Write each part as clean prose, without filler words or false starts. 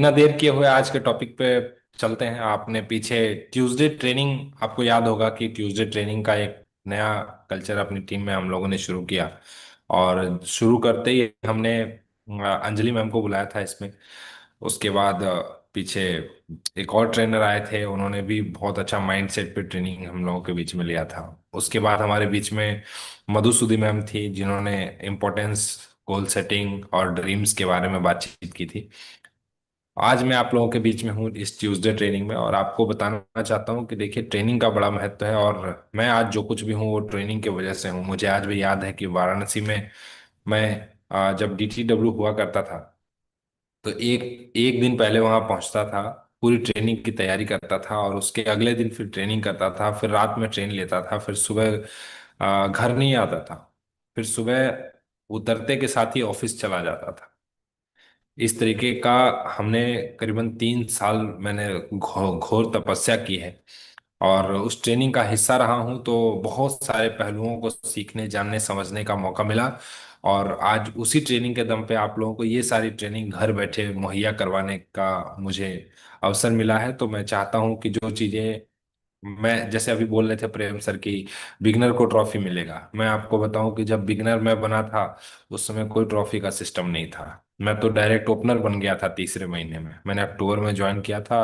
बिना देर किए हुए आज के टॉपिक पे चलते हैं। आपने पीछे ट्यूसडे ट्रेनिंग, आपको याद होगा कि ट्यूसडे ट्रेनिंग का एक नया कल्चर अपनी टीम में हम लोगों ने शुरू किया। और शुरू करते ही हमने अंजलि मैम को बुलाया था इसमें। उसके बाद पीछे एक और ट्रेनर आए थे, उन्होंने भी बहुत अच्छा माइंडसेट पे ट्रेनिंग हम लोगों के बीच में लिया था। उसके बाद हमारे बीच में मधुसूदी मैम थी, जिन्होंने इम्पोर्टेंस, गोल सेटिंग और ड्रीम्स के बारे में बातचीत की थी। आज मैं आप लोगों के बीच में हूँ इस ट्यूसडे ट्रेनिंग में, और आपको बताना चाहता हूँ कि देखिए, ट्रेनिंग का बड़ा महत्व है। और मैं आज जो कुछ भी हूँ वो ट्रेनिंग की वजह से हूँ। मुझे आज भी याद है कि वाराणसी में मैं जब DTW हुआ करता था, तो एक एक दिन पहले वहां पहुंचता था, पूरी ट्रेनिंग की तैयारी करता था, और उसके अगले दिन फिर ट्रेनिंग करता था, फिर रात में ट्रेन लेता था, फिर सुबह घर नहीं आता था, फिर सुबह उतरते के साथ ही ऑफिस चला जाता था। इस तरीके का हमने करीबन 3 साल मैंने घोर तपस्या की है, और उस ट्रेनिंग का हिस्सा रहा हूं। तो बहुत सारे पहलुओं को सीखने, जानने, समझने का मौका मिला। और आज उसी ट्रेनिंग के दम पे आप लोगों को ये सारी ट्रेनिंग घर बैठे मुहैया करवाने का मुझे अवसर मिला है। तो मैं चाहता हूं कि जो चीजें मैं, जैसे अभी बोल रहे थे प्रेम सर की, बिगनर को ट्रॉफी मिलेगा, मैं आपको बताऊं कि जब बिगनर मैं बना था उस समय कोई ट्रॉफी का सिस्टम नहीं था। मैं तो डायरेक्ट ओपनर बन गया था तीसरे महीने में। मैंने अक्टूबर में ज्वाइन किया था,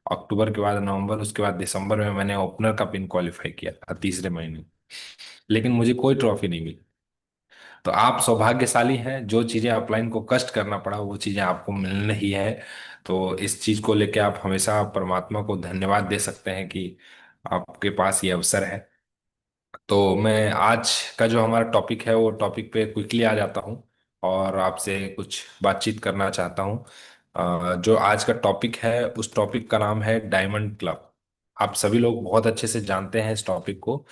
अक्टूबर के बाद नवंबर, उसके बाद दिसंबर में मैंने ओपनर का पिन क्वालिफाई किया था तीसरे महीने। लेकिन मुझे कोई ट्रॉफी नहीं मिली। तो आप सौभाग्यशाली हैं, जो चीजें अपलाइन को कष्ट करना पड़ा वो चीजें आपको मिल रही है। तो इस चीज को लेकर आप हमेशा परमात्मा को धन्यवाद दे सकते हैं कि आपके पास ये अवसर है। तो मैं आज का जो हमारा टॉपिक है वो टॉपिक पे क्विकली आ जाता हूँ, और आपसे कुछ बातचीत करना चाहता हूँ। जो आज का टॉपिक है उस टॉपिक का नाम है डायमंड क्लब। आप सभी लोग बहुत अच्छे से जानते हैं इस टॉपिक को।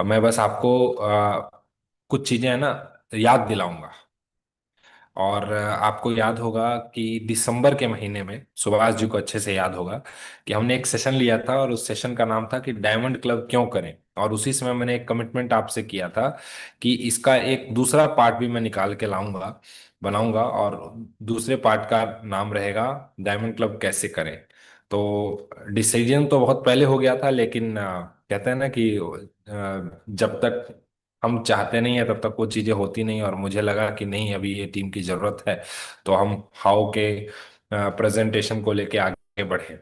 मैं बस आपको कुछ चीजें है ना याद दिलाऊंगा। और आपको याद होगा कि दिसंबर के महीने में, सुभाष जी को अच्छे से याद होगा कि हमने एक सेशन लिया था, और उस सेशन का नाम था कि डायमंड क्लब क्यों करें। और उसी समय मैंने एक कमिटमेंट आपसे किया था कि इसका एक दूसरा पार्ट भी मैं निकाल के लाऊंगा, बनाऊंगा, और दूसरे पार्ट का नाम रहेगा डायमंड क्लब कैसे करें। तो डिसीजन तो बहुत पहले हो गया था, लेकिन कहते हैं ना कि जब तक हम चाहते नहीं है तब तक वो चीजें होती नहीं। और मुझे लगा कि नहीं, अभी ये टीम की जरूरत है, तो हम हाउ के प्रेजेंटेशन को लेके आगे बढ़े।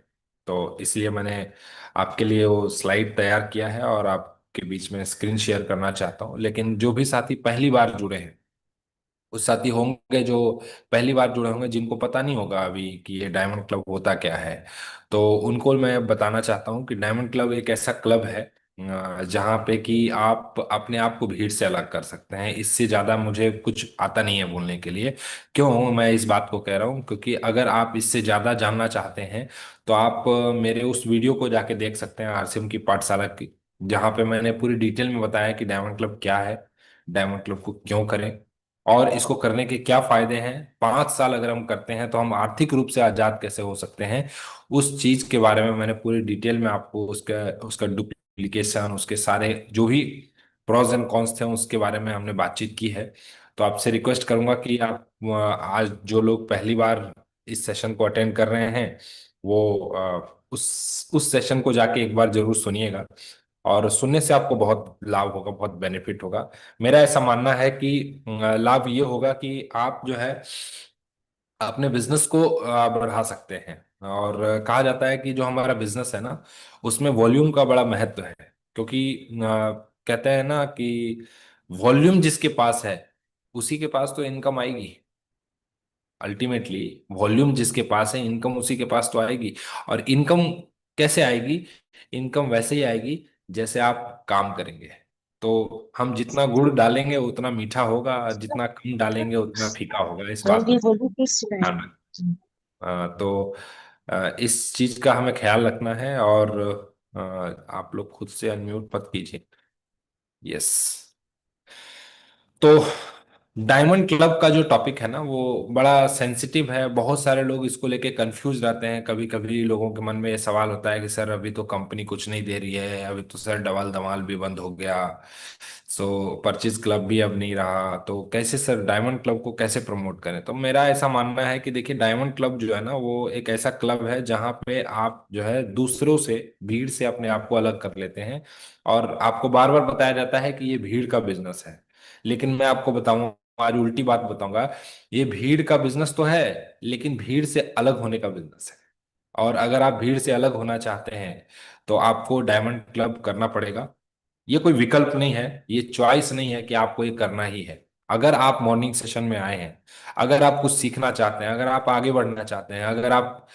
तो इसलिए मैंने आपके लिए वो स्लाइड तैयार किया है, और आपके बीच में स्क्रीन शेयर करना चाहता हूँ। लेकिन जो भी साथी पहली बार जुड़े हैं, कुछ साथी होंगे जो पहली बार जुड़े होंगे, जिनको पता नहीं होगा अभी कि ये डायमंड क्लब होता क्या है, तो उनको मैं बताना चाहता हूँ कि डायमंड क्लब एक ऐसा क्लब है जहाँ पे कि आप अपने आप को भीड़ से अलग कर सकते हैं। इससे ज्यादा मुझे कुछ आता नहीं है बोलने के लिए। क्यों मैं इस बात को कह रहा हूँ? क्योंकि अगर आप इससे ज्यादा जानना चाहते हैं तो आप मेरे उस वीडियो को जाके देख सकते हैं, RCM की पाठशाला की, जहाँ पे मैंने पूरी डिटेल में बताया कि डायमंड क्लब क्या है, डायमंड क्लब को क्यों करें, और इसको करने के क्या फायदे हैं। 5 साल अगर हम करते हैं तो हम आर्थिक रूप से आजाद कैसे हो सकते हैं, उस चीज के बारे में मैंने पूरी डिटेल में आपको उसका उसका डुप्लीकेशन, उसके सारे जो भी प्रोज एंड कॉन्स थे उसके बारे में हमने बातचीत की है। तो आपसे रिक्वेस्ट करूंगा कि आप आज जो लोग पहली बार इस सेशन को अटेंड कर रहे हैं वो उस सेशन को जाके एक बार जरूर सुनिएगा। और सुनने से आपको बहुत लाभ होगा, बहुत बेनिफिट होगा। मेरा ऐसा मानना है कि लाभ ये होगा कि आप जो है अपने बिजनेस को बढ़ा सकते हैं। और कहा जाता है कि जो हमारा बिजनेस है ना, उसमें वॉल्यूम का बड़ा महत्व है। क्योंकि कहते हैं ना कि वॉल्यूम जिसके पास है उसी के पास तो इनकम आएगी। अल्टीमेटली वॉल्यूम जिसके पास है, इनकम उसी के पास तो आएगी। और इनकम कैसे आएगी? इनकम वैसे ही आएगी जैसे आप काम करेंगे। तो हम जितना गुड़ डालेंगे उतना मीठा होगा, और जितना कम डालेंगे उतना फीका होगा। इस बात का ध्यान रखें। तो इस चीज का हमें ख्याल रखना है। और आप लोग खुद से अनम्यूट मत कीजिए। यस। तो डायमंड क्लब का जो टॉपिक है ना वो बड़ा सेंसिटिव है। बहुत सारे लोग इसको लेके कंफ्यूज रहते हैं। कभी कभी लोगों के मन में ये सवाल होता है कि सर अभी तो कंपनी कुछ नहीं दे रही है, अभी तो सर डबल धमाल भी बंद हो गया, सो परचेज क्लब भी अब नहीं रहा, तो कैसे सर डायमंड क्लब को कैसे प्रमोट करें। तो मेरा ऐसा मानना है कि देखिए, डायमंड क्लब जो है ना वो एक ऐसा क्लब है जहाँ पे आप जो है दूसरों से, भीड़ से अपने आप को अलग कर लेते हैं। और आपको बार बार बताया जाता है कि ये भीड़ का बिजनेस है, लेकिन मैं आपको बताऊं, आज उल्टी बात बताऊंगा। ये भीड़ का बिजनेस तो है, लेकिन भीड़ से अलग होने का बिजनेस है। और अगर आप भीड़ से अलग होना चाहते हैं तो आपको डायमंड क्लब करना पड़ेगा। ये कोई विकल्प नहीं है, ये चॉइस नहीं है कि आपको ये करना ही है। अगर आप मॉर्निंग सेशन में आए हैं, अगर आप कुछ सीखना चाहते हैं, अगर आप आगे बढ़ना चाहते हैं, अगर आप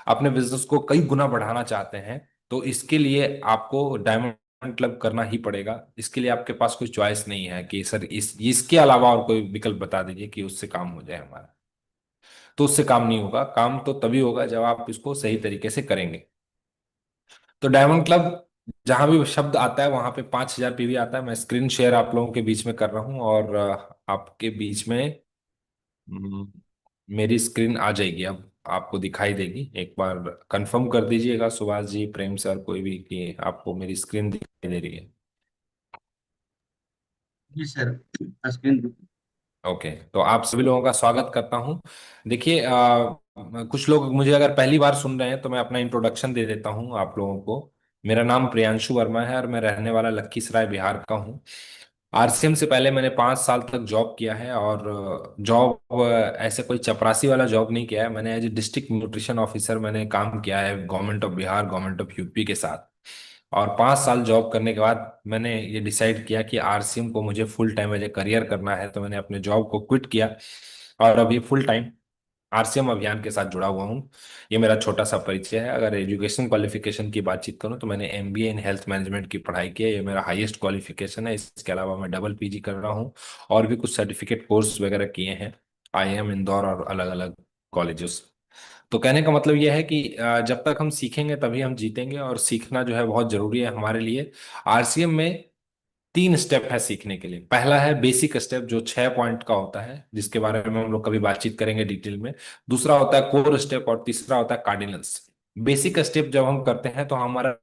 अपने बिजनेस को कई गुना बढ़ाना चाहते हैं, तो इसके लिए आपको डायमंड क्लब करना ही पड़ेगा। इसके लिए आपके पास कोई चॉइस नहीं है कि सर इसके अलावा और कोई विकल्प बता दीजिए कि उससे काम हो जाए हमारा। तो उससे काम नहीं होगा। काम तो तभी होगा जब आप इसको सही तरीके से करेंगे। तो डायमंड क्लब, जहां भी शब्द आता है वहां पे 5,000 पीवी आता है। मैं स्क्रीन शेयर आप लोगों के बीच में कर रहा हूं, और आपके बीच में हम्म, मेरी स्क्रीन आ जाएगी अब, आपको दिखाई देगी। एक बार कंफर्म कर दीजिएगा सुभाष जी, प्रेम सर, कोई भी, कि आपको मेरी स्क्रीन दिखाई दे रही है। जी सर। स्क्रीन। ओके, तो आप सभी लोगों का स्वागत करता हूं। देखिए, कुछ लोग मुझे अगर पहली बार सुन रहे हैं तो मैं अपना इंट्रोडक्शन दे देता हूं आप लोगों को। मेरा नाम प्रियांशु वर्मा है और मैं रहने वाला लखीसराय बिहार का हूं। आरसीएम से पहले मैंने 5 साल तक जॉब किया है, और जॉब ऐसे कोई चपरासी वाला जॉब नहीं किया है। मैंने as a district nutrition officer मैंने काम किया है government of Bihar, government of UP के साथ। और 5 साल जॉब करने के बाद मैंने ये डिसाइड किया कि आरसीएम को मुझे full time as a career करना है, तो मैंने अपने जॉब को क्विट किया और अभी फुल टाइम आरसीएम अभियान के साथ जुड़ा हुआ हूँ। ये मेरा छोटा सा परिचय है। अगर एजुकेशन क्वालिफिकेशन की बातचीत करूँ तो मैंने एमबीए इन हेल्थ मैनेजमेंट की पढ़ाई की है, ये मेरा हाईएस्ट क्वालिफिकेशन है। इसके अलावा मैं डबल पीजी कर रहा हूँ और भी कुछ सर्टिफिकेट कोर्स वगैरह किए हैं आईएम इंदौर और अलग अलग कॉलेजेस। तो कहने का मतलब यह है कि जब तक हम सीखेंगे तभी हम जीतेंगे, और सीखना जो है बहुत जरूरी है हमारे लिए। आरसीएम में 3 स्टेप है सीखने के लिए। पहला है बेसिक स्टेप, जो 6 पॉइंट का होता है, जिसके बारे में हम लोग कभी बातचीत करेंगे डिटेल में। दूसरा होता है कोर स्टेप, और तीसरा होता है कार्डिनल्स। बेसिक स्टेप जब हम करते हैं तो हमारा,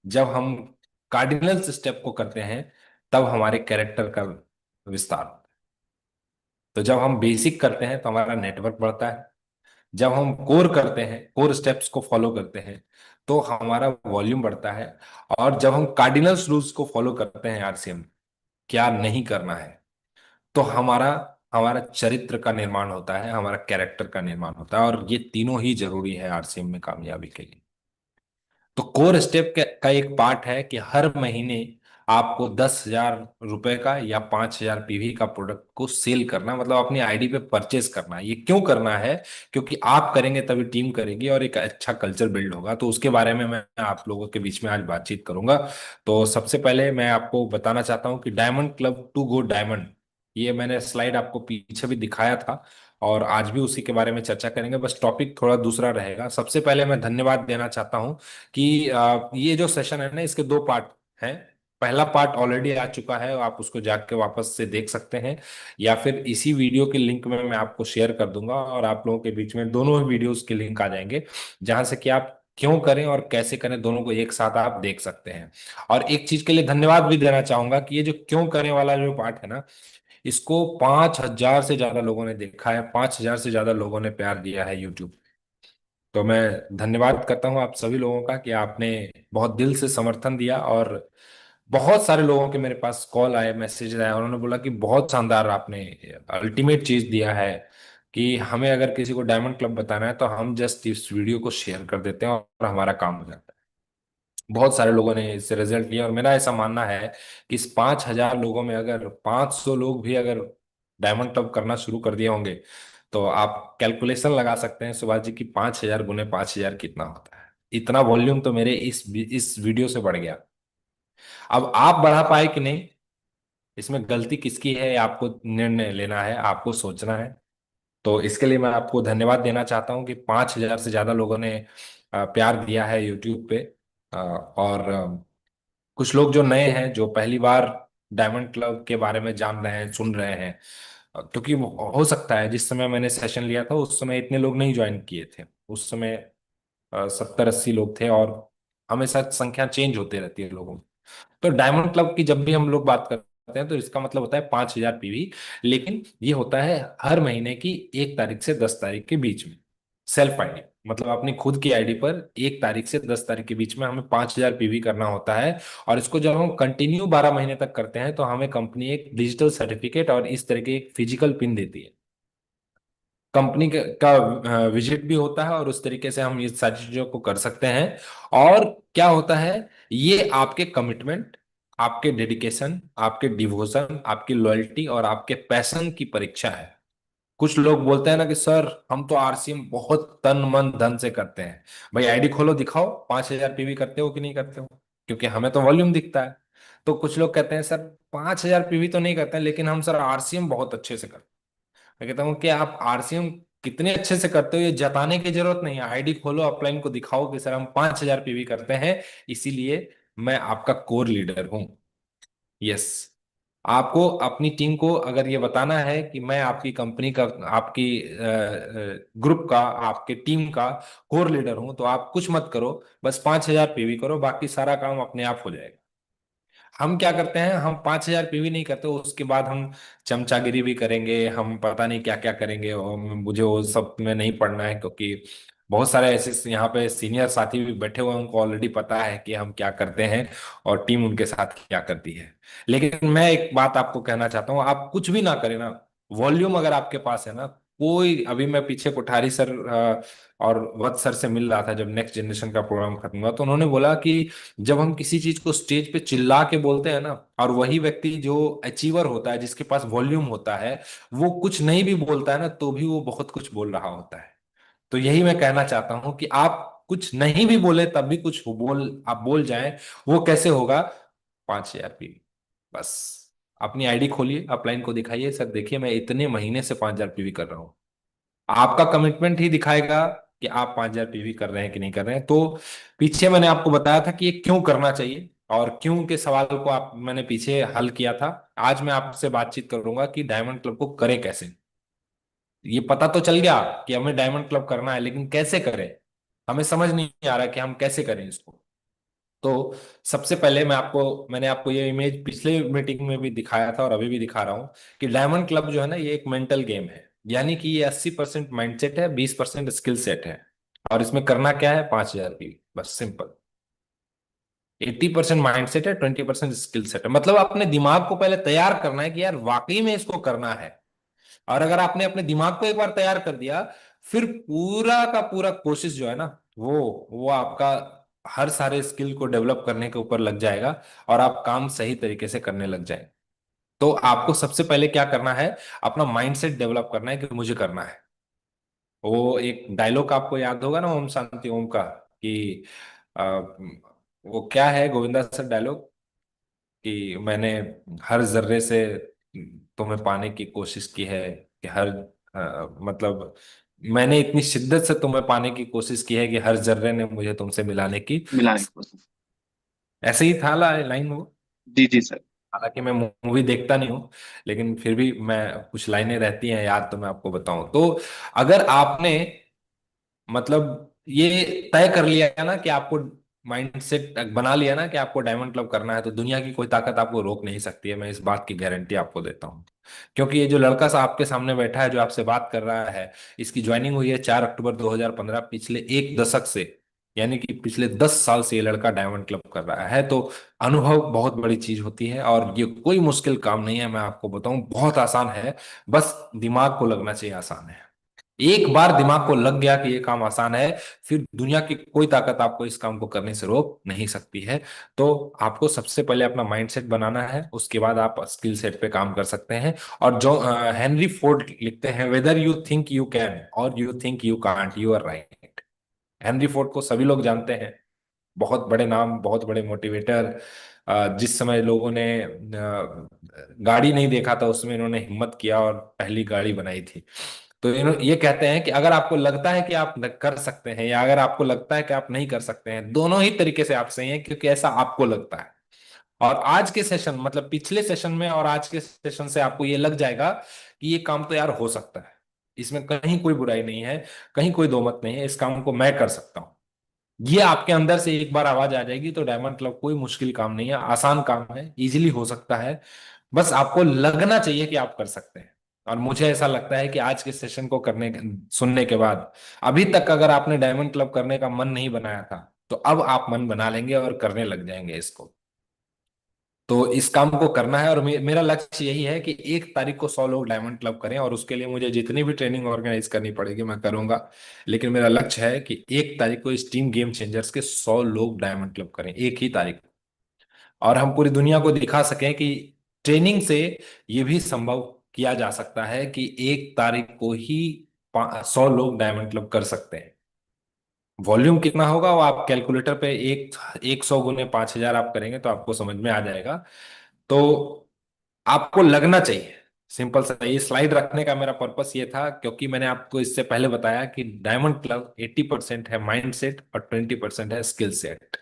जब हम कार्डिनल्स स्टेप को करते हैं तब हमारे कैरेक्टर का विस्तार होता है। तो जब हम बेसिक करते हैं तो हमारा नेटवर्क बढ़ता है। जब हम कोर करते हैं, कोर स्टेप्स को फॉलो करते हैं, तो हमारा वॉल्यूम बढ़ता है। और जब हम कार्डिनल्स रूल्स को फॉलो करते हैं आरसीएम, क्या नहीं करना है, तो हमारा हमारा चरित्र का निर्माण होता है, हमारा कैरेक्टर का निर्माण होता है, और ये तीनों ही जरूरी है आरसीएम में कामयाबी के लिए। तो कोर स्टेप का एक पार्ट है कि हर महीने आपको 10,000 रुपए का या 5,000 पीवी का प्रोडक्ट को सेल करना, मतलब अपनी आईडी पे परचेस करना है। ये क्यों करना है? क्योंकि आप करेंगे तभी टीम करेगी और एक अच्छा कल्चर बिल्ड होगा। तो उसके बारे में मैं आप लोगों के बीच में आज बातचीत करूंगा। तो सबसे पहले मैं आपको बताना चाहता हूँ कि diamond club to go diamond, ये मैंने स्लाइड आपको पीछे भी दिखाया था, और आज भी उसी के बारे में चर्चा करेंगे। बस टॉपिक थोड़ा दूसरा रहेगा। सबसे पहले मैं धन्यवाद देना चाहता हूँ कि ये जो सेशन है ना, इसके 2 पार्ट हैं। पहला पार्ट ऑलरेडी आ चुका है, आप उसको जाके वापस से देख सकते हैं, या फिर इसी वीडियो के लिंक में मैं आपको शेयर कर दूंगा, और आप लोगों के बीच में दोनों ही वीडियोस के लिंक आ जाएंगे, जहां से कि आप क्यों करें और कैसे करें दोनों को एक साथ आप देख सकते हैं। और एक चीज के लिए धन्यवाद भी देना चाहूंगा कि ये जो क्यों करें वाला जो पार्ट है ना, इसको 5,000 से ज्यादा लोगों ने देखा है, 5,000 से ज्यादा लोगों ने प्यार दिया है यूट्यूब। तो मैं धन्यवाद करता हूं आप सभी लोगों का कि आपने बहुत दिल से समर्थन दिया। और बहुत सारे लोगों के मेरे पास कॉल आए, मैसेज आए, उन्होंने बोला कि बहुत शानदार आपने अल्टीमेट चीज दिया है, कि हमें अगर किसी को डायमंड क्लब बताना है तो हम जस्ट इस वीडियो को शेयर कर देते हैं और हमारा काम हो जाता है। बहुत सारे लोगों ने इससे रिजल्ट लिया, और मेरा ऐसा मानना है कि इस 5,000 लोगों में अगर 500 लोग भी अगर डायमंड क्लब करना शुरू कर दिए होंगे, तो आप कैलकुलेशन लगा सकते हैं सुभाष जी की 5,000 गुने 5,000 कितना होता है। इतना वॉल्यूम तो मेरे इस वीडियो से बढ़ गया। अब आप बढ़ा पाए कि नहीं, इसमें गलती किसकी है, आपको निर्णय लेना है, आपको सोचना है। तो इसके लिए मैं आपको धन्यवाद देना चाहता हूँ कि 5,000 से ज्यादा लोगों ने प्यार दिया है यूट्यूब पे। और कुछ लोग जो नए हैं, जो पहली बार डायमंड क्लब के बारे में जान रहे हैं, सुन रहे हैं, क्योंकि हो सकता है जिस समय मैंने सेशन लिया था उस समय इतने लोग नहीं ज्वाइन किए थे। उस समय 70-80 लोग थे, और हमेशा संख्या चेंज होते रहती है लोगों में। तो डायमंड क्लब की जब भी हम लोग बात करते हैं तो इसका मतलब होता है 5,000 पीवी। लेकिन ये होता है हर महीने की 1 तारीख से 10 तारीख के बीच में। सेल्फ आईडी, मतलब अपनी खुद की आईडी पर 1 तारीख से 10 तारीख के बीच में हमें 5,000 पीवी करना होता है। और इसको जब हम कंटिन्यू 12 महीने तक करते हैं तो हमें कंपनी एक डिजिटल सर्टिफिकेट और इस तरह की एक फिजिकल पिन देती है। कंपनी का विजिट भी होता है, और उस तरीके से हम ये सारी चीजों को कर सकते हैं। और क्या होता है, ये आपके कमिटमेंट, आपके डेडिकेशन, आपके डिवोशन, आपकी लॉयल्टी और आपके पैशन की परीक्षा है। कुछ लोग बोलते हैं ना कि सर हम तो आरसीएम बहुत तन मन धन से करते हैं। भाई आईडी खोलो, दिखाओ 5,000 पीवी करते हो कि नहीं करते हो, क्योंकि हमें तो वॉल्यूम दिखता है। तो कुछ लोग कहते हैं सर 5,000 पीवी तो नहीं करते हैं, लेकिन हम सर आरसीएम बहुत अच्छे से करते हैं। मैं कहता हूँ कि आप आरसीएम कितने अच्छे से करते हो ये जताने की जरूरत नहीं है। आईडी खोलो, अपलाइन को दिखाओ कि सर हम 5,000 पीवी करते हैं, इसीलिए मैं आपका कोर लीडर हूँ। यस। आपको अपनी टीम को अगर ये बताना है कि मैं आपकी कंपनी का, आपकी ग्रुप का, आपके टीम का कोर लीडर हूं, तो आप कुछ मत करो, बस 5,000 पीवी करो, बाकी सारा काम अपने आप हो जाएगा। हम क्या करते हैं, हम 5,000 पीवी नहीं करते, उसके बाद हम चमचागिरी भी करेंगे, हम पता नहीं क्या क्या करेंगे, और मुझे वो सब में नहीं पड़ना है, क्योंकि बहुत सारे ऐसे यहाँ पे सीनियर साथी भी बैठे हुए हैं, उनको ऑलरेडी पता है कि हम क्या करते हैं और टीम उनके साथ क्या करती है। लेकिन मैं एक बात आपको कहना चाहता हूँ, आप कुछ भी ना करें ना, वॉल्यूम अगर आपके पास है ना, कोई, अभी मैं पीछे कोठारी सर और वत्स सर से मिल रहा था जब नेक्स्ट जनरेशन का प्रोग्राम खत्म हुआ, तो उन्होंने बोला कि जब हम किसी चीज को स्टेज पे चिल्ला के बोलते हैं ना, और वही व्यक्ति जो अचीवर होता है, जिसके पास वॉल्यूम होता है, वो कुछ नहीं भी बोलता है ना तो भी वो बहुत कुछ बोल रहा होता है। तो यही मैं कहना चाहता हूं कि आप कुछ नहीं भी बोले तब भी कुछ आप बोल जाएं। वो कैसे होगा, 5,000 पीवी। बस अपनी आईडी खोलिए, अपलाइन को दिखाइए, सर देखिए मैं इतने महीने से 5,000 पीवी कर रहा हूं। आपका कमिटमेंट ही दिखाएगा कि आप 5,000 पीवी कर रहे हैं कि नहीं कर रहे हैं। तो पीछे मैंने आपको बताया था कि ये क्यों करना चाहिए, और क्यों के सवाल को आप मैंने पीछे हल किया था। आज मैं आपसे बातचीत करूंगा कि डायमंड क्लब को करें कैसे। ये पता तो चल गया कि हमें डायमंड क्लब करना है, लेकिन कैसे करें, हमें समझ नहीं आ रहा कि हम कैसे करें इसको। तो सबसे पहले मैंने आपको ये इमेज पिछले मीटिंग में भी दिखाया था और अभी भी दिखा रहा हूं कि डायमंड क्लब जो है ना, ये एक मेंटल गेम है। यानी कि ये 80% माइंडसेट है, 20% स्किल सेट है। और इसमें करना क्या है, 5,000 की, बस सिंपल। 80% माइंडसेट है, 20% स्किल सेट है। मतलब अपने दिमाग को पहले तैयार करना है कि यार वाकई में इसको करना है। और अगर आपने अपने दिमाग को एक बार तैयार कर दिया, फिर पूरा का पूरा कोशिश जो है ना, वो आपका हर सारे स्किल को डेवलप करने के ऊपर लग जाएगा, और आप काम सही तरीके से करने लग जाएंगे। तो आपको सबसे पहले क्या करना है, अपना माइंडसेट डेवलप करना है कि मुझे करना है। वो एक डायलॉग आपको याद होगा ना, ओम शांति ओम का, कि आ, वो क्या है गोविंदा सर डायलॉग, कि मैंने हर जर्रे से तुम्हें पाने की कोशिश की है, कि मतलब मैंने इतनी शिद्दत से तुम्हें पाने की कोशिश की है कि हर जर्रे ने मुझे तुमसे मिलाने की। मिलाने की कोशिश। ऐसे ही था लाइन वो। जी जी सर। हालांकि मैं मूवी देखता नहीं हूँ, लेकिन फिर भी मैं कुछ लाइनें रहती हैं याद, तो मैं आपको बताऊं तो, अगर आपने मतलब ये तय कर लिया ना कि आपको, माइंड सेट बना लिया ना कि आपको डायमंड क्लब करना है, तो दुनिया की कोई ताकत आपको रोक नहीं सकती है। मैं इस बात की गारंटी आपको देता हूँ। क्योंकि ये जो लड़का सा आपके सामने बैठा है, जो आपसे बात कर रहा है, इसकी ज्वाइनिंग हुई है 4 अक्टूबर 2015। पिछले 1 दशक से, यानी कि पिछले 10 साल से ये लड़का डायमंड क्लब कर रहा है। तो अनुभव बहुत बड़ी चीज होती है, और ये कोई मुश्किल काम नहीं है। मैं आपको बताऊं, बहुत आसान है। बस दिमाग को लगना चाहिए, आसान है। एक बार दिमाग को लग गया कि ये काम आसान है, फिर दुनिया की कोई ताकत आपको इस काम को करने से रोक नहीं सकती है। तो आपको सबसे पहले अपना माइंडसेट बनाना है, उसके बाद आप स्किल सेट पे काम कर सकते हैं। और जो हेनरी फोर्ड लिखते हैं, whether you think you can और you think you can't, you are right. Henry Ford को सभी लोग जानते हैं, बहुत बड़े नाम, बहुत बड़े मोटिवेटर। जिस समय लोगों ने गाड़ी नहीं देखा था, उसमें इन्होंने हिम्मत किया और पहली गाड़ी बनाई थी। तो ये कहते हैं कि अगर आपको लगता है कि आप कर सकते हैं, या अगर आपको लगता है कि आप नहीं कर सकते हैं, दोनों ही तरीके से आप सही हैं, क्योंकि ऐसा आपको लगता है। और आज के सेशन, मतलब पिछले सेशन में और आज के सेशन से आपको ये लग जाएगा कि ये काम तो यार हो सकता है, इसमें कहीं कोई बुराई नहीं है, कहीं कोई दो मत नहीं है, इस काम को मैं कर सकता हूं। ये आपके अंदर से एक बार आवाज आ जाएगी तो डायमंड क्लब कोई मुश्किल काम नहीं है, आसान काम है, इजीली हो सकता है। बस आपको लगना चाहिए कि आप कर सकते हैं। और मुझे ऐसा लगता है कि आज के सेशन को सुनने के बाद, अभी तक अगर आपने डायमंड क्लब करने का मन नहीं बनाया था, तो अब आप मन बना लेंगे और करने लग जाएंगे इसको। तो इस काम को करना है, और मेरा लक्ष्य यही है कि 1 तारीख को 100 लोग डायमंड क्लब करें, और उसके लिए मुझे जितनी भी ट्रेनिंग ऑर्गेनाइज करनी पड़ेगी मैं करूंगा। लेकिन मेरा लक्ष्य है कि 1 तारीख को इस टीम गेम चेंजर्स के 100 लोग डायमंड क्लब करें, एक ही तारीख को। और हम पूरी दुनिया को दिखा सकें कि ट्रेनिंग से ये भी संभव किया जा सकता है कि 1 तारीख को ही 100 लोग डायमंड क्लब कर सकते हैं। वॉल्यूम कितना होगा वो आप कैलकुलेटर पे, 100 गुने 5,000 आप करेंगे तो आपको समझ में आ जाएगा। तो आपको लगना चाहिए, सिंपल सा। ये स्लाइड रखने का मेरा पर्पस ये था, क्योंकि मैंने आपको इससे पहले बताया कि डायमंड क्लब 80% है माइंड सेट और 20% है स्किल सेट।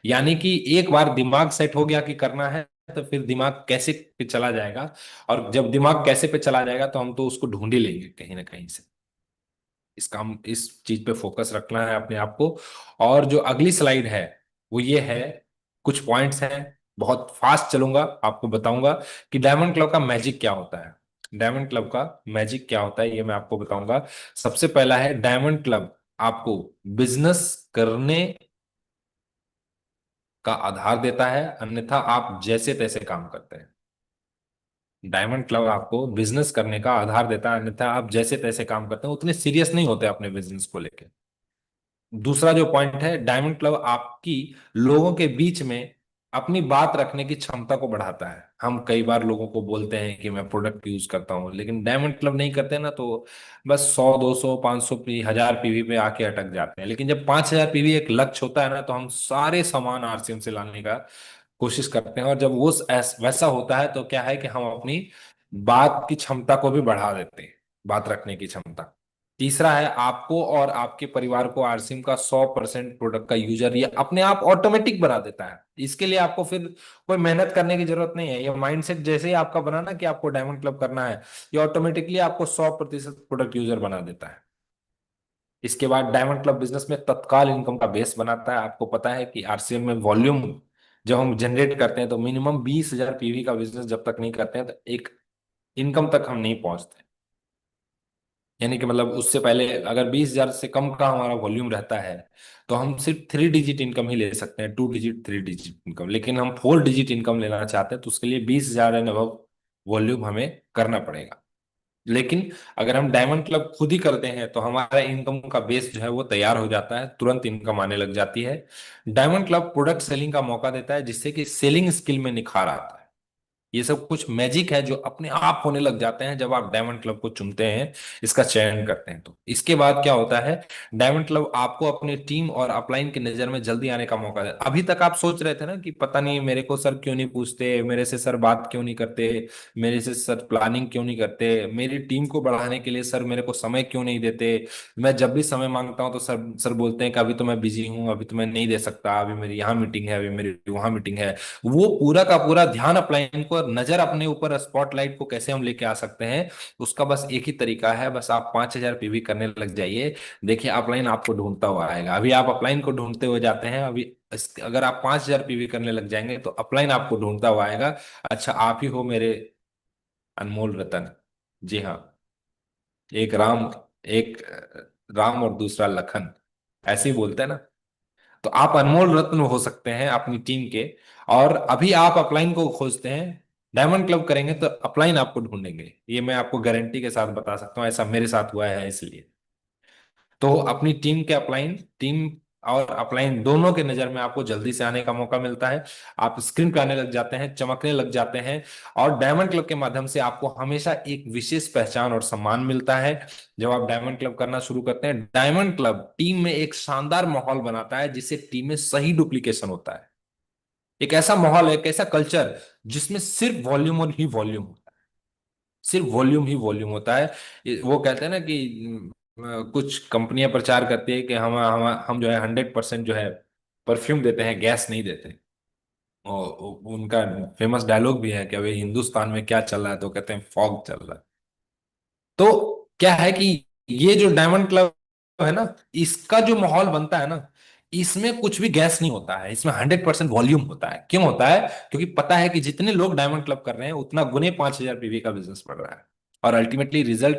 यानी कि एक बार दिमाग सेट हो गया कि करना है, तो फिर दिमाग कैसे पे चला जाएगा। और जब दिमाग कैसे पे चला जाएगा तो हम तो उसको ढूंढ ही लेंगे कहीं ना कहीं से। इस चीज पे फोकस रखना है अपने आप को। और जो अगली स्लाइड है वो ये है, कुछ पॉइंट्स हैं, बहुत फास्ट चलूंगा, आपको बताऊंगा कि डायमंड क्लब का मैजिक क्या होता है। डायमंड क्लब का मैजिक क्या होता है ये मैं आपको बताऊंगा। सबसे पहला है, डायमंड क्लब आपको बिजनेस करने का आधार देता है, अन्यथा आप जैसे तैसे काम करते हैं। डायमंड क्लब आपको बिजनेस करने का आधार देता है, अन्यथा आप जैसे तैसे काम करते हैं, उतने सीरियस नहीं होते अपने बिजनेस को लेके। दूसरा जो पॉइंट है, डायमंड क्लब आपकी लोगों के बीच में अपनी बात रखने की क्षमता को बढ़ाता है। हम कई बार लोगों को बोलते हैं कि मैं प्रोडक्ट यूज करता हूं, लेकिन डायमंड क्लब नहीं करते ना, तो बस 100 200 500 1000 पीवी पे आके अटक जाते हैं। लेकिन जब 5000 पीवी एक लक्ष्य होता है ना, तो हम सारे सामान आरसीएम से लाने का कोशिश करते हैं। और जब वो वैसा होता है तो क्या है कि हम अपनी बात की क्षमता को भी बढ़ा देते हैं, बात रखने की क्षमता। तीसरा है, आपको और आपके परिवार को आरसीएम का 100% प्रोडक्ट का यूजर ये अपने आप ऑटोमेटिक बना देता है। इसके लिए आपको फिर कोई मेहनत करने की जरूरत नहीं है। ये माइंडसेट जैसे ही आपका बना ना कि आपको डायमंड क्लब करना है, ये ऑटोमेटिकली आपको 100% प्रोडक्ट यूजर बना देता है। इसके बाद डायमंड क्लब बिजनेस में तत्काल इनकम का बेस बनाता है। आपको पता है कि आरसीएम में वॉल्यूम जब हम जनरेट करते हैं तो मिनिमम 20,000 पीवी का बिजनेस जब तक नहीं करते हैं तो एक इनकम तक हम नहीं पहुंचते। यानी कि मतलब उससे पहले अगर 20,000 से कम का हमारा वॉल्यूम रहता है तो हम सिर्फ 3 डिजिट इनकम ही ले सकते हैं, 2 डिजिट 3 डिजिट इनकम। लेकिन हम 4 डिजिट इनकम लेना चाहते हैं तो उसके लिए 20,000 एंड अबव वॉल्यूम हमें करना पड़ेगा। लेकिन अगर हम डायमंड क्लब खुद ही करते हैं तो हमारा इनकम का बेस जो है वो तैयार हो जाता है, तुरंत इनकम आने लग जाती है। डायमंड क्लब प्रोडक्ट सेलिंग का मौका देता है, जिससे कि सेलिंग स्किल में निखार आता है। ये सब कुछ मैजिक है जो अपने आप होने लग जाते हैं जब आप डायमंड क्लब को चुनते हैं, इसका चयन करते हैं। तो इसके बाद क्या होता है, डायमंड क्लब आपको अपनी टीम और अपलाइन की नजर में जल्दी आने का मौका देता है। अभी तक आप सोच रहे थे ना कि पता नहीं मेरे को सर क्यों नहीं पूछते, मेरे से सर बात क्यों नहीं करते, मेरे से सर प्लानिंग क्यों नहीं करते, मेरी टीम को बढ़ाने के लिए सर मेरे को समय क्यों नहीं देते। मैं जब भी समय मांगता हूं तो सर सर बोलते हैं कि अभी तो मैं बिजी हूँ, अभी तो मैं नहीं दे सकता, अभी मेरी यहाँ मीटिंग है, अभी मेरी वहां मीटिंग है। वो पूरा का पूरा ध्यान अपलाइन को, नजर अपने ऊपर, स्पॉटलाइट को कैसे हम लेके आ सकते हैं, उसका बस एक ही तरीका है, बस आप 5,000 पीवी करने लग जाइए। देखिए अपलाइन आपको ढूंढता हुआ आएगा। अभी आप अपलाइन को ढूंढते हुए जाते हैं, अभी अगर आप 5,000 पीवी करने लग जाएंगे तो अपलाइन आपको ढूंढता हुआ आएगा। अच्छा, आप ही हो मेरे अनमोल रतन। जी हाँ, एक राम, एक राम और दूसरा लखन, ऐसे ही बोलते हैं ना। तो आप अनमोल रत्न हो सकते हैं अपनी टीम के। और अभी आप अपलाइन को खोजते हैं, डायमंड क्लब करेंगे तो अपलाइन आपको ढूंढेंगे, ये मैं आपको गारंटी के साथ बता सकता हूँ, ऐसा मेरे साथ हुआ है इसलिए। तो अपनी टीम के अपलाइन, टीम और अपलाइन दोनों के नजर में आपको जल्दी से आने का मौका मिलता है। आप स्क्रीन पे आने लग जाते हैं, चमकने लग जाते हैं। और डायमंड क्लब के माध्यम से आपको हमेशा एक विशेष पहचान और सम्मान मिलता है। जब आप डायमंड क्लब करना शुरू करते हैं, डायमंड क्लब टीम में एक शानदार माहौल बनाता है, जिससे टीम में सही डुप्लीकेशन होता है। एक ऐसा माहौल है, एक ऐसा कल्चर जिसमें सिर्फ वॉल्यूम और ही वॉल्यूम, सिर्फ वॉल्यूम ही वॉल्यूम होता है। वो कहते हैं ना कि कुछ कंपनियां प्रचार करती है कि हम जो है 100% जो है परफ्यूम देते हैं, गैस नहीं देते। और उनका फेमस डायलॉग भी है कि अभी हिंदुस्तान में क्या चल रहा है, तो कहते हैं फॉग चल रहा है। तो क्या है कि ये जो डायमंड क्लब है ना, इसका जो माहौल बनता है ना, इसमें कुछ भी गैस नहीं होता है, इसमें 100% वॉल्यूम होता है। क्यों होता है? क्योंकि पता है कि जितने लोग डायमंड क्लब कर रहे हैं उतना गुने 5,000 पीवी का बिजनेस बढ़ रहा है। और अल्टीमेटली रिजल्ट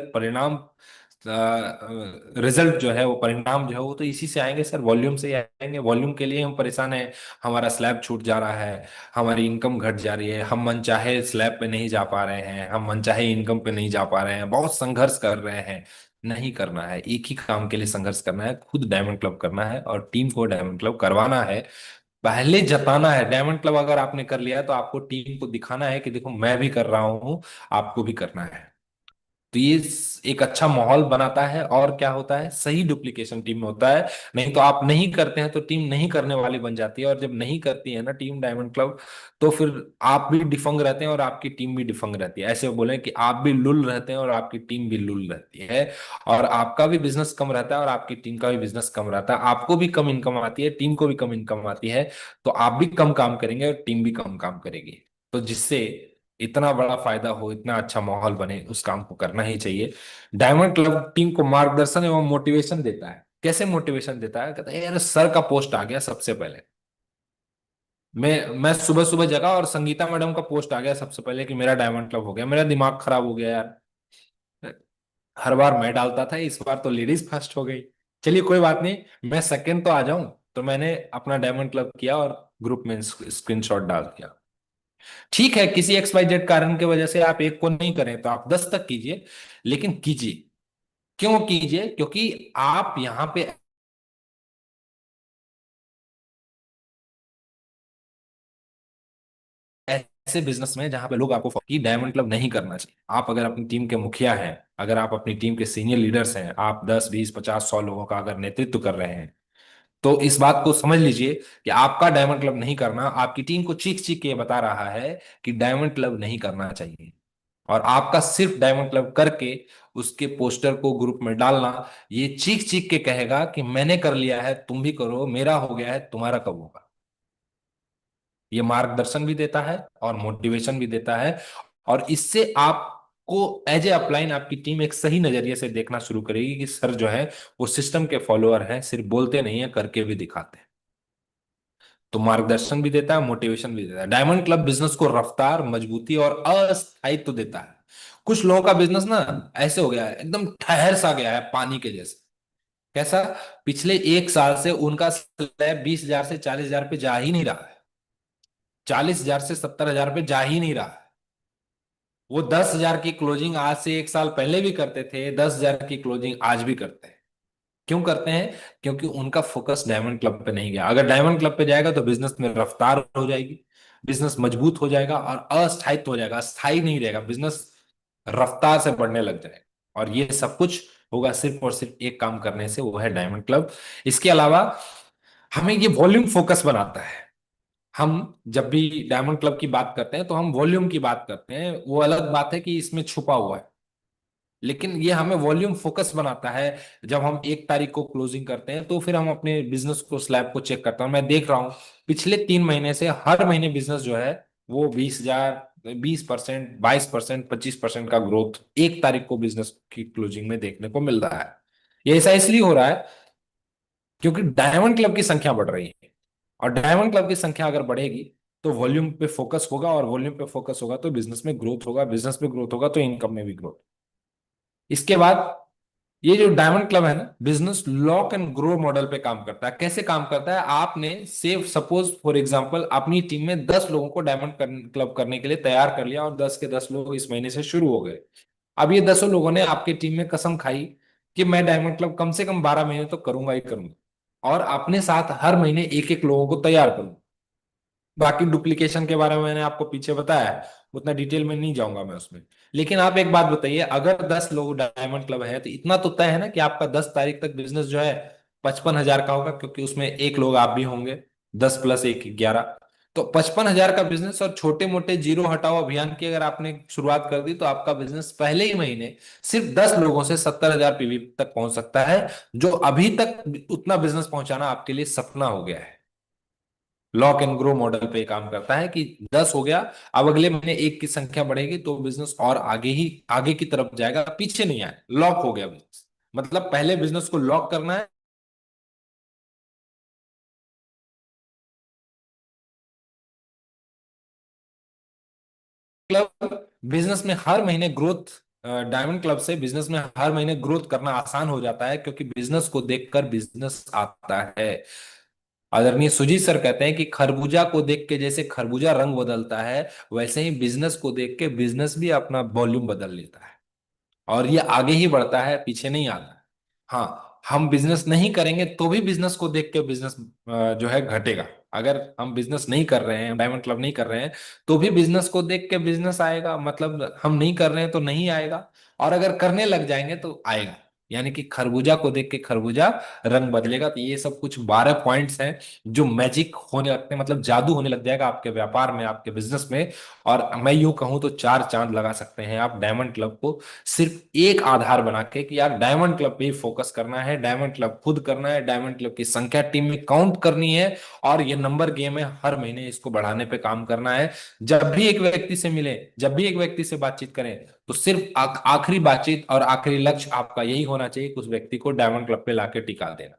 जो है, वो परिणाम जो है, वो तो इसी से आएंगे सर, वॉल्यूम से ही आएंगे। वॉल्यूम के लिए हम परेशान हैं, हमारा स्लैब छूट जा रहा है, हमारी इनकम घट जा रही है, हम मनचाहे स्लैब पे नहीं जा पा रहे हैं, हम मनचाहे इनकम पे नहीं जा पा रहे हैं, बहुत संघर्ष कर रहे हैं। नहीं करना है, एक ही काम के लिए संघर्ष करना है, खुद डायमंड क्लब करना है और टीम को डायमंड क्लब करवाना है। पहले जताना है। डायमंड क्लब अगर आपने कर लिया है, तो आपको टीम को दिखाना है कि देखो मैं भी कर रहा हूं, आपको भी करना है। तो ये एक अच्छा माहौल बनाता है। और क्या होता है, सही डुप्लीकेशन टीम में होता है। नहीं तो आप नहीं करते हैं तो टीम नहीं करने वाली बन जाती है, और जब नहीं करती है ना टीम डायमंड क्लब, तो फिर आप भी डिफंग रहते हैं और आपकी टीम भी डिफंग रहती है। ऐसे बोले कि आप भी लुल रहते हैं और आपकी टीम भी लुल रहती है। और आपका भी बिजनेस कम रहता है और आपकी टीम का भी बिजनेस कम रहता है। आपको भी कम इनकम आती है, टीम को भी कम इनकम आती है। तो आप भी कम काम करेंगे और टीम भी कम काम करेगी। तो जिससे इतना बड़ा फायदा हो, इतना अच्छा माहौल बने, उस काम को करना ही चाहिए। डायमंड क्लब टीम को मार्गदर्शन एवं मोटिवेशन देता है। कैसे मोटिवेशन देता है? कहता है यार सर का पोस्ट आ गया सबसे पहले। मैं सुबह सुबह जगा और संगीता मैडम का पोस्ट आ गया सबसे पहले कि मेरा डायमंड क्लब हो गया। मेरा दिमाग खराब हो गया यार, हर बार मैं डालता था, इस बार तो लेडीज फर्स्ट हो गई। चलिए कोई बात नहीं, मैं सेकंड तो आ जाऊं। तो मैंने अपना डायमंड क्लब किया और ग्रुप में स्क्रीनशॉट डाल दिया। ठीक है, किसी XYZ कारण की वजह से आप एक को नहीं करें तो आप 10 तक कीजिए, लेकिन कीजिए। क्यों कीजिए? क्योंकि आप यहां पे ऐसे बिजनेस में जहां पे लोग आपको की डायमंड क्लब नहीं करना चाहिए। आप अगर अपनी टीम के मुखिया हैं, अगर आप अपनी टीम के सीनियर लीडर्स हैं, आप 10 20 50 100 लोगों का अगर नेतृत्व कर रहे हैं, तो इस बात को समझ लीजिए कि आपका डायमंड क्लब नहीं करना आपकी टीम को चीख चीख के बता रहा है कि डायमंड क्लब नहीं करना चाहिए। और आपका सिर्फ डायमंड क्लब करके उसके पोस्टर को ग्रुप में डालना, ये चीख चीख के कहेगा कि मैंने कर लिया है, तुम भी करो, मेरा हो गया है, तुम्हारा कब होगा। ये मार्गदर्शन भी देता है और मोटिवेशन भी देता है। और इससे आपको एज ए अपलाइन आपकी टीम एक सही नजरिए से देखना शुरू करेगी कि सर जो है वो सिस्टम के फॉलोअर हैं, सिर्फ बोलते नहीं है, करके भी दिखाते हैं। तो मार्गदर्शन भी देता है, मोटिवेशन भी देता है। डायमंड क्लब बिजनेस को रफ्तार, मजबूती और अस्थायित्व देता है। कुछ लोगों का बिजनेस ना ऐसे हो गया है, एकदम ठहर सा गया है पानी के जैसे। कैसा? पिछले 1 साल से उनका स्लैब 20,000 से 40,000 पे जा ही नहीं रहा है, 40,000 से 70,000 पे जा ही नहीं रहा है। वो 10,000 की क्लोजिंग आज से 1 साल पहले भी करते थे, 10,000 की क्लोजिंग आज भी करते हैं। क्यों करते हैं? क्योंकि उनका फोकस डायमंड क्लब पे नहीं गया। अगर डायमंड क्लब पे जाएगा तो बिजनेस में रफ्तार हो जाएगी, बिजनेस मजबूत हो जाएगा और अस्थायित्व हो जाएगा, स्थायी नहीं रहेगा बिजनेस, रफ्तार से बढ़ने लग जाएगा। और ये सब कुछ होगा सिर्फ और सिर्फ एक काम करने से, वो है डायमंड क्लब। इसके अलावा हमें ये वॉल्यूम फोकस बनाता है। हम जब भी डायमंड क्लब की बात करते हैं तो हम वॉल्यूम की बात करते हैं, वो अलग बात है कि इसमें छुपा हुआ है, लेकिन ये हमें वॉल्यूम फोकस बनाता है। जब हम 1 तारीख को क्लोजिंग करते हैं तो फिर हम अपने बिजनेस को, स्लैब को चेक करते हैं। मैं देख रहा हूँ पिछले 3 महीने से हर महीने बिजनेस जो है वो 20,000, 20%, 22%, 25% का ग्रोथ 1 तारीख को बिजनेस की क्लोजिंग में देखने को मिल रहा है। ये ऐसा इसलिए हो रहा है क्योंकि डायमंड क्लब की संख्या बढ़ रही है। और डायमंड क्लब की संख्या अगर बढ़ेगी तो वॉल्यूम पे फोकस होगा, और वॉल्यूम पे फोकस होगा तो बिजनेस में ग्रोथ होगा, बिजनेस में ग्रोथ होगा तो इनकम में भी ग्रोथ। इसके बाद ये जो डायमंड क्लब है ना, business lock and grow model पे काम करता है। कैसे काम करता है? आपने सेफ सपोज फॉर एग्जांपल अपनी टीम में 10 लोगों को डायमंड क्लब करने के लिए तैयार कर लिया और 10 के 10 लोग इस महीने से शुरू हो गए। अब ये 10 लोगों ने आपकी टीम में कसम खाई कि मैं डायमंड क्लब कम से कम 12 महीने तो करूंगा ही करूंगा, और अपने साथ हर महीने एक एक लोगों को तैयार करूंगा। बाकी डुप्लीकेशन के बारे में मैंने आपको पीछे बताया है, उतना डिटेल में नहीं जाऊंगा मैं उसमें। लेकिन आप एक बात बताइए, अगर 10 लोग डायमंड क्लब है तो इतना तो तय है ना कि आपका 10 तारीख तक बिजनेस जो है 55,000 का होगा, क्योंकि उसमें एक लोग आप भी होंगे, 10 + 1 11। तो 55,000 का बिजनेस और छोटे मोटे जीरो हटाओ अभियान की अगर आपने शुरुआत कर दी तो आपका बिजनेस पहले ही महीने सिर्फ 10 लोगों से 70,000 पीवी तक पहुंच सकता है, जो अभी तक उतना बिजनेस पहुंचाना आपके लिए सपना हो गया है। लॉक एंड ग्रो मॉडल पे काम करता है कि 10 हो गया, अब अगले महीने एक की संख्या बढ़ेगी तो बिजनेस और आगे की तरफ जाएगा, पीछे नहीं आए, लॉक हो गया बिजनेस। मतलब पहले बिजनेस को लॉक करना है। क्लब बिजनेस में हर महीने ग्रोथ, डायमंड क्लब से बिजनेस में हर महीने ग्रोथ करना आसान हो जाता है, क्योंकि बिजनेस को देखकर बिजनेस आता है। आदरणीय सुजीत सर कहते हैं कि खरबूजा को देख के जैसे खरबूजा रंग बदलता है, वैसे ही बिजनेस को देख के बिजनेस भी अपना वॉल्यूम बदल लेता है, और ये आगे ही बढ़ता है, पीछे नहीं आता है। हाँ, हम बिजनेस नहीं करेंगे तो भी बिजनेस को देख के बिजनेस जो है घटेगा। अगर हम बिजनेस नहीं कर रहे हैं, डायमंड क्लब नहीं कर रहे हैं, तो भी बिजनेस को देख के बिजनेस आएगा, मतलब हम नहीं कर रहे हैं तो नहीं आएगा, और अगर करने लग जाएंगे तो आएगा। यानी कि खरबूजा को देख के खरबूजा रंग बदलेगा। तो ये सब कुछ 12 पॉइंट्स हैं जो मैजिक होने लगते हैं, मतलब जादू होने लग जाएगा आपके व्यापार में, आपके बिजनेस में। और मैं यूं कहूं तो चार चांद लगा सकते हैं आप डायमंड क्लब को सिर्फ एक आधार बना के कि यार डायमंड क्लब पे ही फोकस करना है, डायमंड क्लब खुद करना है, डायमंड क्लब की संख्या टीम में काउंट करनी है, और ये नंबर गेम है, हर महीने इसको बढ़ाने पे काम करना है। जब भी एक व्यक्ति से मिले, जब भी एक व्यक्ति से बातचीत करें, तो सिर्फ आखिरी बातचीत और आखिरी लक्ष्य आपका यही होना चाहिए कि उस व्यक्ति को डायमंड क्लब पे लाके टिका देना।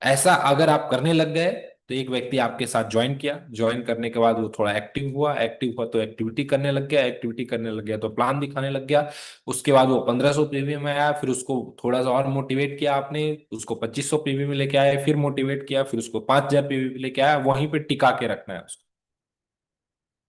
ऐसा अगर आप करने लग गए, तो एक व्यक्ति आपके साथ ज्वाइन किया, ज्वाइन करने के बाद वो थोड़ा एक्टिव हुआ, एक्टिव हुआ तो एक्टिविटी करने लग गया, एक्टिविटी करने लग गया तो प्लान दिखाने लग गया। उसके बाद वो 1500 पीवी में आया, फिर उसको थोड़ा सा और मोटिवेट किया आपने, उसको 2500 पीवी में लेके आए, फिर मोटिवेट किया, फिर उसको 5000 पीवी में लेके आया, वहीं पे टिका के रखना है उसको।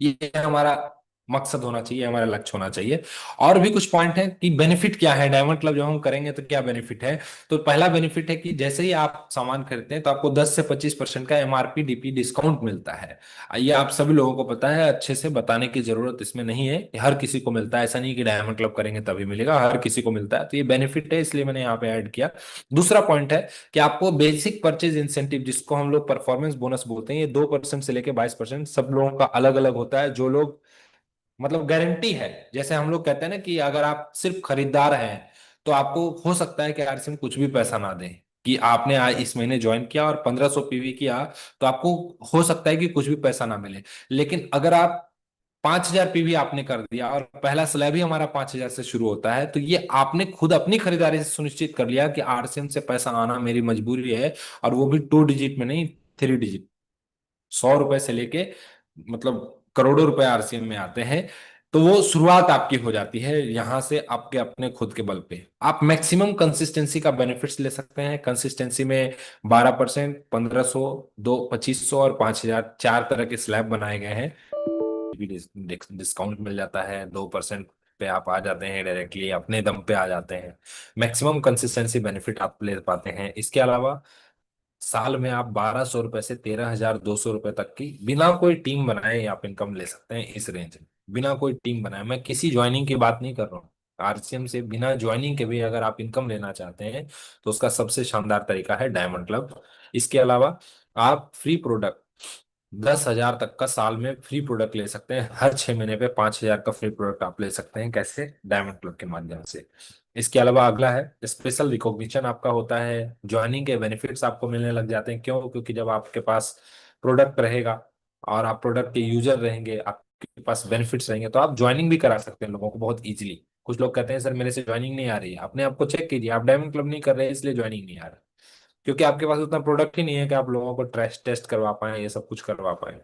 ये हमारा मकसद होना चाहिए, हमारा लक्ष्य होना चाहिए। और भी कुछ पॉइंट है कि बेनिफिट क्या है डायमंड क्लब जब हम करेंगे तो क्या बेनिफिट है। तो पहला बेनिफिट है कि जैसे ही आप सामान खरीदते हैं तो आपको 10 से 25% का एमआरपी डीपी डिस्काउंट मिलता है। ये आप सभी लोगों को पता है, अच्छे से बताने की जरूरत इसमें नहीं है, हर किसी को मिलता है, ऐसा नहीं कि डायमंड क्लब करेंगे तभी मिलेगा, हर किसी को मिलता है। तो ये बेनिफिट है, इसलिए मैंने यहाँ पे ऐड किया। दूसरा पॉइंट है कि आपको बेसिक परचेज इंसेंटिव, जिसको हम लोग परफॉर्मेंस बोनस बोलते हैं, ये 2% से लेके 22% सब लोगों का अलग अलग होता है। जो लोग, मतलब गारंटी है, जैसे हम लोग कहते हैं ना कि अगर आप सिर्फ खरीदार हैं तो आपको हो सकता है कि आरसीएम कुछ भी पैसा ना दे, कि आपने आज इस महीने ज्वाइन किया और 1500 पीवी किया, तो आपको हो सकता है कि कुछ भी पैसा ना मिले। लेकिन अगर आप 5,000 पीवी आपने कर दिया और पहला स्लैब ही हमारा 5,000 से शुरू होता है, तो ये आपने खुद अपनी खरीदारी से सुनिश्चित कर लिया कि आरसीएम से पैसा आना मेरी मजबूरी है, और वो भी 2 डिजिट में नहीं, 3 डिजिट। 100 रुपए से लेके, मतलब करोड़ों रुपए आरसीएम में आते हैं। तो वो शुरुआत आपकी हो जाती है यहां से, आपके अपने खुद के बल पे आप मैक्सिमम कंसिस्टेंसी का बेनिफिट्स ले सकते हैं। कंसिस्टेंसी में 12%, 1500, 2500 और 5,000 चार तरह के स्लैब बनाए गए हैं। भी डिस्काउंट मिल जाता है, 2% पे आप आ जाते हैं, डायरेक्टली अपने दम पे आ जाते हैं। मैक्सिमम कंसिस्टेंसी बेनिफिट आप ले पाते हैं। इसके अलावा साल में आप 1,200 रुपए से 13,200 रुपए तक की बिना कोई टीम बनाए आप इनकम ले सकते हैं, इस रेंज में। बिना कोई टीम बनाए, मैं किसी ज्वाइनिंग की बात नहीं कर रहा हूँ, आरसीएम से बिना ज्वाइनिंग के भी अगर आप इनकम लेना चाहते हैं तो उसका सबसे शानदार तरीका है डायमंड क्लब। इसके अलावा आप फ्री प्रोडक्ट 10,000 तक का साल में फ्री प्रोडक्ट ले सकते हैं, हर 6 महीने पे 5,000 का फ्री प्रोडक्ट आप ले सकते हैं। कैसे? डायमंड क्लब के माध्यम से। इसके अलावा अगला है स्पेशल रिकॉग्निशन आपका होता है, ज्वाइनिंग के बेनिफिट्स आपको मिलने लग जाते हैं। क्यों? क्योंकि जब आपके पास प्रोडक्ट रहेगा और आप प्रोडक्ट के यूजर रहेंगे, आपके पास बेनिफिट्स रहेंगे, तो आप ज्वाइनिंग भी करा सकते हैं लोगों को बहुत इजीली। कुछ लोग कहते हैं सर मेरे से ज्वाइनिंग नहीं आ रही है, अपने आप को चेक कीजिए, आप डायमंड क्लब नहीं कर रहे हैं इसलिए ज्वाइनिंग नहीं आ रहा, क्योंकि आपके पास उतना प्रोडक्ट ही नहीं है कि आप लोगों को टेस्ट टेस्ट करवा पाए, ये सब कुछ करवा पाए।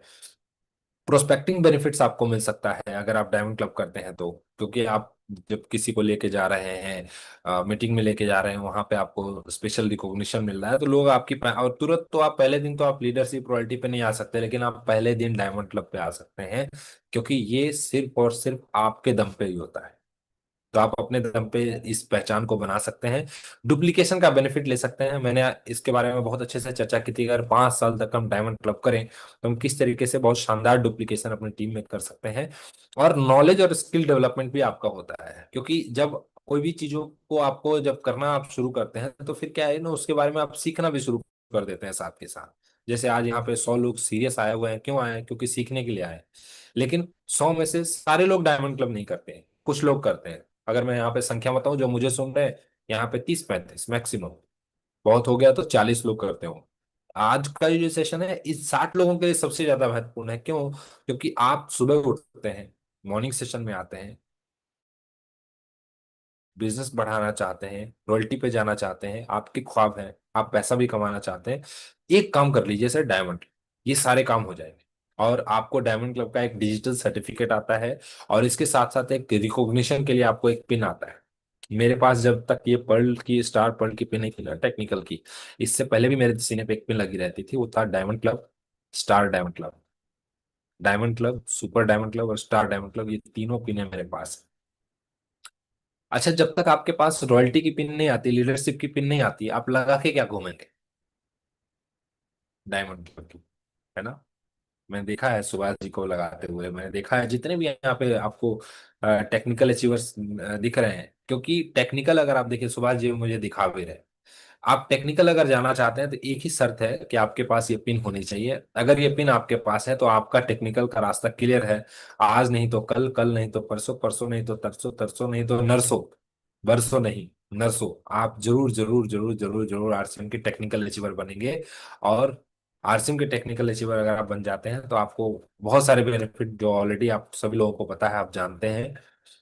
प्रोस्पेक्टिंग बेनिफिट्स आपको मिल सकता है अगर आप डायमंड क्लब करते हैं तो, क्योंकि आप जब किसी को लेके जा रहे हैं, मीटिंग में लेके जा रहे हैं, वहां पे आपको स्पेशल रिकॉग्निशन मिल रहा है, तो लोग आपकी और तुरंत तो आप पहले दिन तो आप लीडरशिप रॉयल्टी पे नहीं आ सकते, लेकिन आप पहले दिन डायमंड क्लब पे आ सकते हैं, क्योंकि ये सिर्फ और सिर्फ आपके दम पे ही होता है। तो आप अपने दम पे इस पहचान को बना सकते हैं। डुप्लीकेशन का बेनिफिट ले सकते हैं, मैंने इसके बारे में बहुत अच्छे से चर्चा की थी। अगर 5 साल तक हम डायमंड क्लब करें तो हम किस तरीके से बहुत शानदार डुप्लीकेशन अपनी टीम में कर सकते हैं। और नॉलेज और स्किल डेवलपमेंट भी आपका होता है, क्योंकि जब कोई भी चीजों को आपको जब करना आप शुरू करते हैं तो फिर क्या है ना, उसके बारे में आप सीखना भी शुरू कर देते हैं साथ के साथ। जैसे आज यहाँ पे 100 लोग सीरियस आए हुए हैं, क्यों आए हैं? क्योंकि सीखने के लिए आए हैं। लेकिन 100 में से सारे लोग डायमंड क्लब नहीं करते हैं, कुछ लोग करते हैं। अगर मैं यहाँ पे संख्या बताऊं जो मुझे सुन रहे हैं, यहाँ पे 30-35 मैक्सिमम, बहुत हो गया तो 40 लोग करते हो। आज का ये जो सेशन है इस 60 लोगों के लिए सबसे ज्यादा महत्वपूर्ण है। क्यों? क्योंकि आप सुबह उठते हैं, मॉर्निंग सेशन में आते हैं, बिजनेस बढ़ाना चाहते हैं, रॉयल्टी पे जाना चाहते हैं, आपके ख्वाब हैं, आप पैसा भी कमाना चाहते हैं, एक काम कर लीजिए सर, डायमंड, ये सारे काम हो जाएंगे। और आपको डायमंड क्लब का एक डिजिटल सर्टिफिकेट आता है, और इसके साथ साथ एक रिकॉग्निशन के लिए आपको एक पिन आता है। मेरे पास जब तक ये पर्ल की, स्टार पर्ल की पिन नहीं थी ना, टेक्निकल की, इससे पहले भी मेरे सीने पे एक पिन लगी रहती थी, वो था diamond club, star diamond club, diamond club, super diamond club और स्टार डायमंड क्लब, ये तीनों पिन है मेरे पास। अच्छा, जब तक आपके पास रॉयल्टी की पिन नहीं आती, लीडरशिप की पिन नहीं आती, आप लगा के क्या घूमेंगे डायमंड क्लब की? है ना? मैंने देखा है सुभाष जी को लगाते हुए, मैंने देखा है जितने भी यहाँ पे आपको टेक्निकल अचीवर्स दिख रहे हैं, क्योंकि टेक्निकल अगर आप देखिए, सुभाष जी मुझे दिखा भी रहे। आप टेक्निकल अगर जाना चाहते हैं तो एक ही शर्त है कि आपके पास ये पिन होनी चाहिए। अगर ये पिन आपके पास है तो आपका टेक्निकल का रास्ता क्लियर है। आज नहीं तो कल, कल नहीं तो परसों, परसों नहीं तो तरसों, तरसों नहीं तो नरसों, बरसों नहीं, नरसों, आप जरूर जरूर जरूर जरूर जरूर आरसीएम के टेक्निकल अचीवर बनेंगे। और आरसीएम के टेक्निकल अचीवर अगर आप बन जाते हैं तो आपको बहुत सारे बेनिफिट, जो ऑलरेडी आप सभी लोगों को पता है, आप जानते हैं,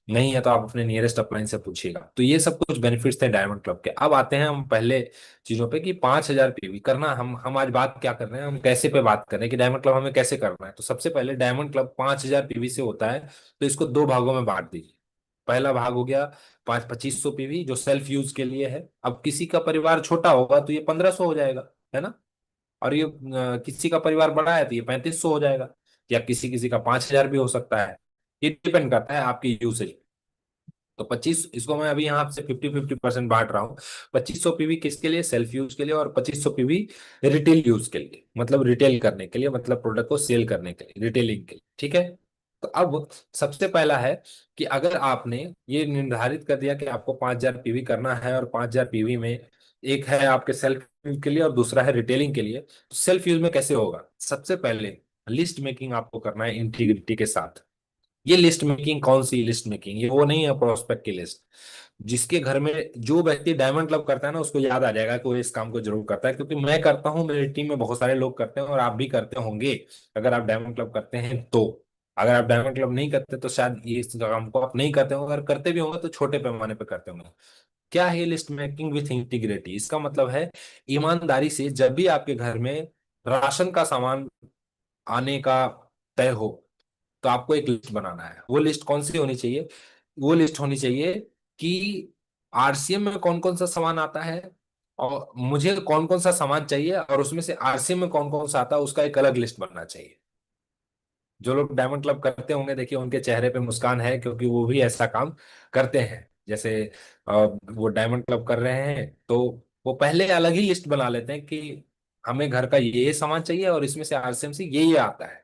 नहीं है तो आप अपने नियरेस्ट अपलाइन से पूछिएगा। तो ये सब कुछ बेनिफिट्स थे डायमंड क्लब के। अब आते हैं हम पहले चीजों पे कि 5,000 पीवी करना, हम आज बात क्या कर रहे हैं, हम कैसे पे बात कर रहे हैं कि डायमंड क्लब हमें कैसे करना है। तो सबसे पहले डायमंड क्लब 5,000 पीवी से होता है, तो इसको दो भागों में बांट दीजिए। पहला भाग हो गया 2500 पीवी, जो सेल्फ यूज के लिए है। अब किसी का परिवार छोटा होगा तो ये 1,500 हो जाएगा, है ना? और ये किसी का परिवार बड़ा है तो ये 3,500 हो जाएगा, या किसी किसी का 5,000 भी हो सकता है। ये डिपेंड करता है आपकी यूसेज। तो 25, इसको मैं अभी यहाँ से 50-50% बांट रहा हूँ। 2500 पीवी किसके लिए? सेल्फ यूज के लिए। और 2500 पीवी रिटेल यूज के लिए, मतलब रिटेल करने के लिए, मतलब प्रोडक्ट को सेल करने के लिए, रिटेलिंग के लिए। ठीक है? तो अब सबसे पहला है कि अगर आपने ये निर्धारित कर दिया कि आपको 5,000 पीवी करना है, और 5,000 पीवी में एक है आपके सेल्फ यूज के लिए और दूसरा है रिटेलिंग के लिए, तो सेल्फ यूज में कैसे होगा? सबसे पहले लिस्ट मेकिंग आपको करना है इंटीग्रिटी के साथ। ये लिस्ट मेकिंग कौन सी लिस्ट मेकिंग? ये वो नहीं है प्रोस्पेक्ट की लिस्ट। जिसके घर में जो व्यक्ति डायमंड क्लब करता है ना, उसको याद आ जाएगा कि वो इस काम को जरूर करता है, क्योंकि मैं करता हूँ, मेरी टीम में बहुत सारे लोग करते हैं, और आप भी करते होंगे अगर आप डायमंड क्लब करते हैं तो। अगर आप डायमंड क्लब नहीं करते तो शायद ये इस काम को आप नहीं करते होंगे, अगर करते भी होंगे तो छोटे पैमाने पर करते होंगे। क्या है लिस्ट मेकिंग विथ इंटीग्रिटी? इसका मतलब है ईमानदारी से जब भी आपके घर में राशन का सामान आने का तय हो, तो आपको एक लिस्ट बनाना है। वो लिस्ट कौन सी होनी चाहिए? वो लिस्ट होनी चाहिए कि आरसीएम में कौन कौन सा सामान आता है, और मुझे कौन कौन सा सामान चाहिए, और उसमें से आरसीएम में कौन कौन सा आता है, उसका एक अलग लिस्ट बनना चाहिए। जो लोग डायमंड क्लब करते होंगे, देखिए उनके चेहरे पे मुस्कान है, क्योंकि वो भी ऐसा काम करते हैं। जैसे वो डायमंड क्लब कर रहे हैं तो वो पहले अलग ही लिस्ट बना लेते हैं कि हमें घर का ये सामान चाहिए, और इसमें से आरसीएम से ये आता है।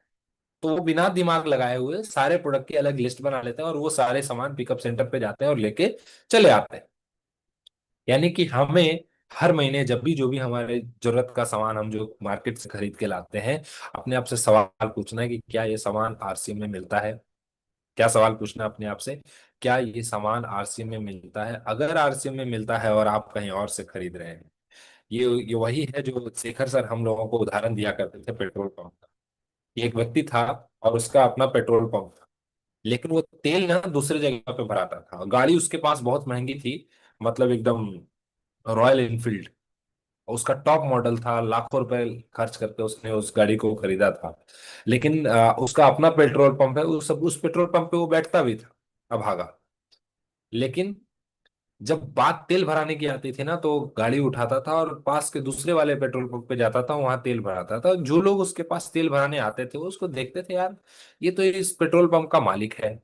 तो वो बिना दिमाग लगाए हुए सारे प्रोडक्ट की अलग लिस्ट बना लेते हैं, और वो सारे सामान पिकअप सेंटर पे जाते हैं और लेके चले आते हैं। यानी कि हमें हर महीने जब भी जो भी हमारे जरूरत का सामान हम जो मार्केट से खरीद के लाते हैं, अपने आप से सवाल पूछना है कि क्या ये सामान आरसीएम में मिलता है। क्या सवाल पूछना है अपने आप से? क्या ये सामान आरसीएम में मिलता है? अगर आरसीएम में मिलता है और आप कहीं और से खरीद रहे हैं, ये वही है जो शेखर सर हम लोगों को उदाहरण दिया करते थे पेट्रोल पंप का। एक व्यक्ति था और उसका अपना पेट्रोल पंप था, लेकिन वो तेल ना दूसरे जगह पे भराता था। गाड़ी उसके पास बहुत महंगी थी, मतलब एकदम रॉयल इनफील्ड, उसका टॉप मॉडल था, लाखों रुपए खर्च करके उसने उस गाड़ी को खरीदा था। लेकिन उसका अपना पेट्रोल पंप है, उस पेट्रोल पंप पे वो बैठता भी था अभागा। लेकिन जब बात तेल भराने की आती थी ना, तो गाड़ी उठाता था और पास के दूसरे वाले पेट्रोल पंप पे जाता था, वहां तेल भराता था। जो लोग उसके पास तेल भराने आते थे वो उसको देखते थे, यार ये तो इस पेट्रोल पंप का मालिक है,